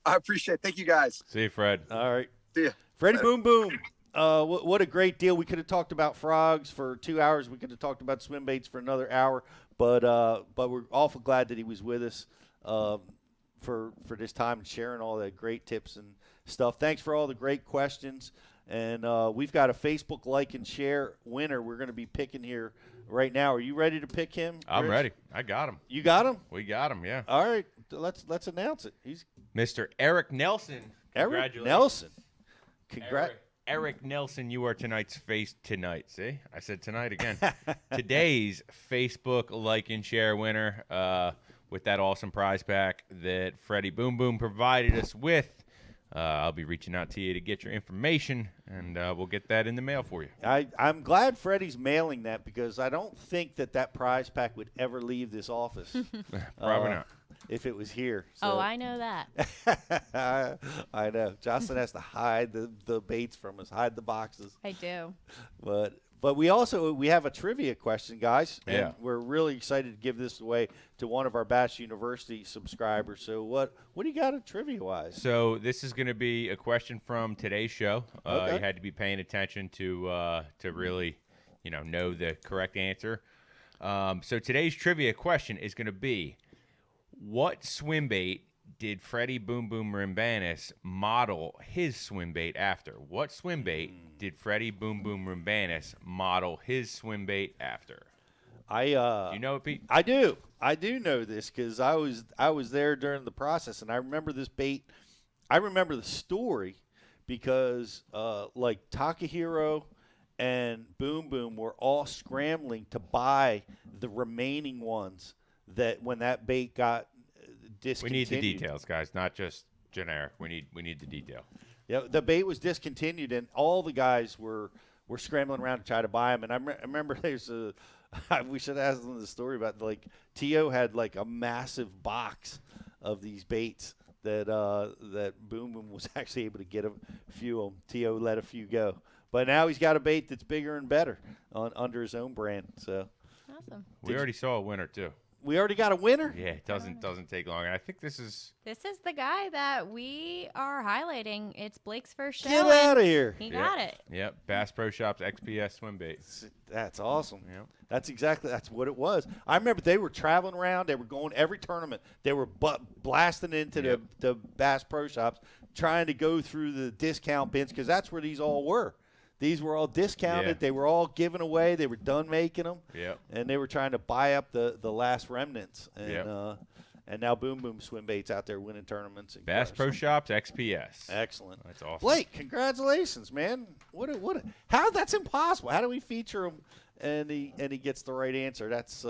I appreciate it. Thank you, guys. See you, Fred. All right. See ya. Freddie Boom Boom. What a great deal. We could have talked about frogs for 2 hours. We could have talked about swim baits for another hour. But we're awful glad that he was with us for this time and sharing all the great tips and stuff. Thanks for all the great questions. And we've got a Facebook like and share winner we're going to be picking here right now. Are you ready to pick him, Rich? I'm ready. I got him. You got him? We got him, yeah. All right. Let's announce it. He's Mr. Eric Nelson. Eric Nelson. Eric Nelson, you are tonight's face tonight. See? I said tonight again. Today's Facebook like and share winner with that awesome prize pack that Freddie Boom Boom provided us with. I'll be reaching out to you to get your information, and we'll get that in the mail for you. I'm glad Freddie's mailing that because I don't think that prize pack would ever leave this office. Probably not. If it was here. So. Oh, I know that. I know. Jocelyn has to hide the baits from us, hide the boxes. I do. But we have a trivia question, guys. Yeah. And we're really excited to give this away to one of our Bass University subscribers. So what do you got at trivia-wise? So this is going to be a question from today's show. Okay. You had to be paying attention to really, know the correct answer. So today's trivia question is going to be, what swim bait did Freddie Boom Boom Rumbanus model his swim bait after? What swim bait did Freddie Boom Boom Rumbanus model his swim bait after? You know it, Pete? I do. I do know this because I was there during the process, and I remember this bait. I remember the story because like Takahiro and Boom Boom were all scrambling to buy the remaining ones that when that bait got discontinued. We need the details, guys, not just generic. We need the detail. Yeah, the bait was discontinued, and all the guys were scrambling around to try to buy them. And I remember there's we should ask them the story about, like, T.O. had like a massive box of these baits that Boom Boom was actually able to get a few of them. T.O. let a few go. But now he's got a bait that's bigger and better under his own brand. So awesome. We already saw a winner, too. We already got a winner? Yeah, it doesn't take long. And I think this is the guy that we are highlighting. It's Blake's first show. Get out of here. He got it. Yep, Bass Pro Shops XPS swim bait. That's awesome. Yep. That's what it was. I remember they were traveling around. They were going every tournament. They were blasting into the Bass Pro Shops, trying to go through the discount bins because that's where these all were. These were all discounted. Yeah. They were all given away. They were done making them. Yep. And they were trying to buy up the last remnants. And Yep. And now Boom Boom swim baits out there winning tournaments. And Bass Pro Shops XPS. Excellent. That's awesome. Blake, congratulations, man. How that's impossible. How do we feature him and he gets the right answer? That's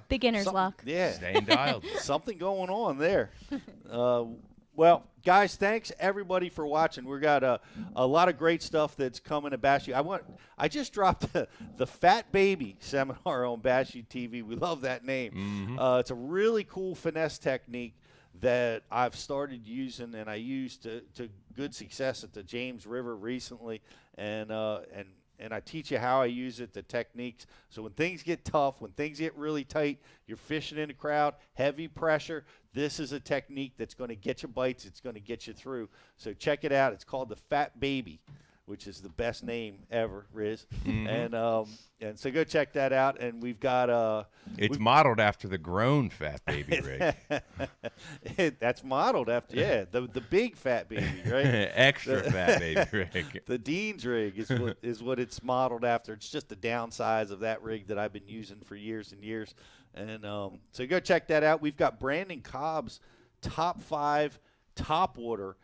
beginner's luck. Yeah. Staying dialed. Something going on there. Well, guys, thanks everybody for watching. We got a lot of great stuff that's coming to Bass U. I just dropped the Fat Baby seminar on Bass U TV. We love that name. Mm-hmm. It's a really cool finesse technique that I've started using, and I used to good success at the James River recently, and and I teach you how I use it, the techniques. So when things get tough, when things get really tight, you're fishing in a crowd, heavy pressure, this is a technique that's going to get you bites. It's going to get you through. So check it out. It's called the Fat Baby, which is the best name ever, Riz. And so go check that out. And we've got it's modeled after the grown Fat Baby rig. That's modeled after the big Fat Baby, right? Extra Fat Baby rig. The Dean's rig is what it's modeled after. It's just the downsize of that rig that I've been using for years and years. And so go check that out. We've got Brandon Cobb's top 5 topwater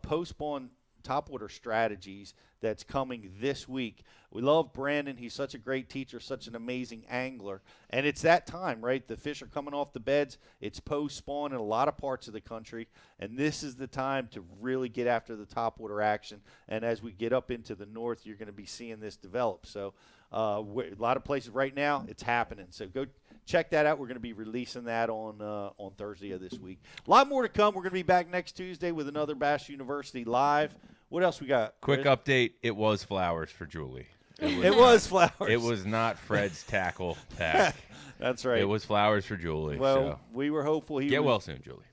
post-spawn topwater strategies that's coming this week. We love Brandon. He's such a great teacher, such an amazing angler. And it's that time, right? The fish are coming off the beds. It's post-spawn in a lot of parts of the country. And this is the time to really get after the topwater action. And as we get up into the north, you're going to be seeing this develop. So a lot of places right now, it's happening. So go check that out. We're going to be releasing that on Thursday of this week. A lot more to come. We're going to be back next Tuesday with another Bass University Live. What else we got? Quick update. It was flowers for Julie. It was flowers. It was not Fred's tackle pack. That's right. It was flowers for Julie. Well, so. we were hopeful Get well soon, Julie.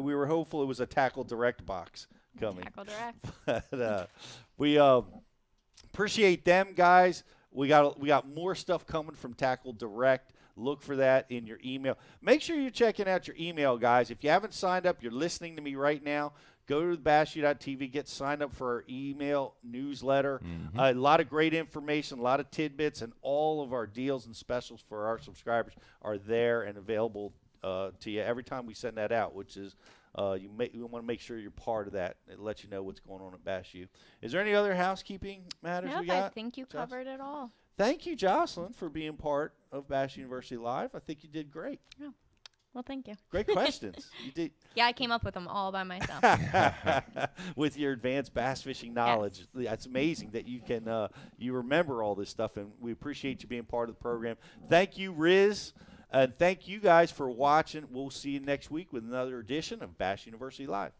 We were hopeful it was a Tackle Direct box coming. Tackle Direct. But, we appreciate them, guys. We got more stuff coming from Tackle Direct. Look for that in your email. Make sure you're checking out your email, guys. If you haven't signed up, you're listening to me right now. Go to BassU.TV, get signed up for our email newsletter. A lot of great information, a lot of tidbits, and all of our deals and specials for our subscribers are there and available to you every time we send that out, which is you want to make sure you're part of that. It lets you know what's going on at BassU. Is there any other housekeeping matters we got? I think you covered it all. Thank you, Jocelyn, for being part of Bass University Live. I think you did great. Oh. Well, thank you. Great questions. You did. Yeah, I came up with them all by myself. With your advanced bass fishing knowledge. Yes. That's amazing that you can you remember all this stuff, and we appreciate you being part of the program. Thank you, Riz, and thank you guys for watching. We'll see you next week with another edition of Bass University Live.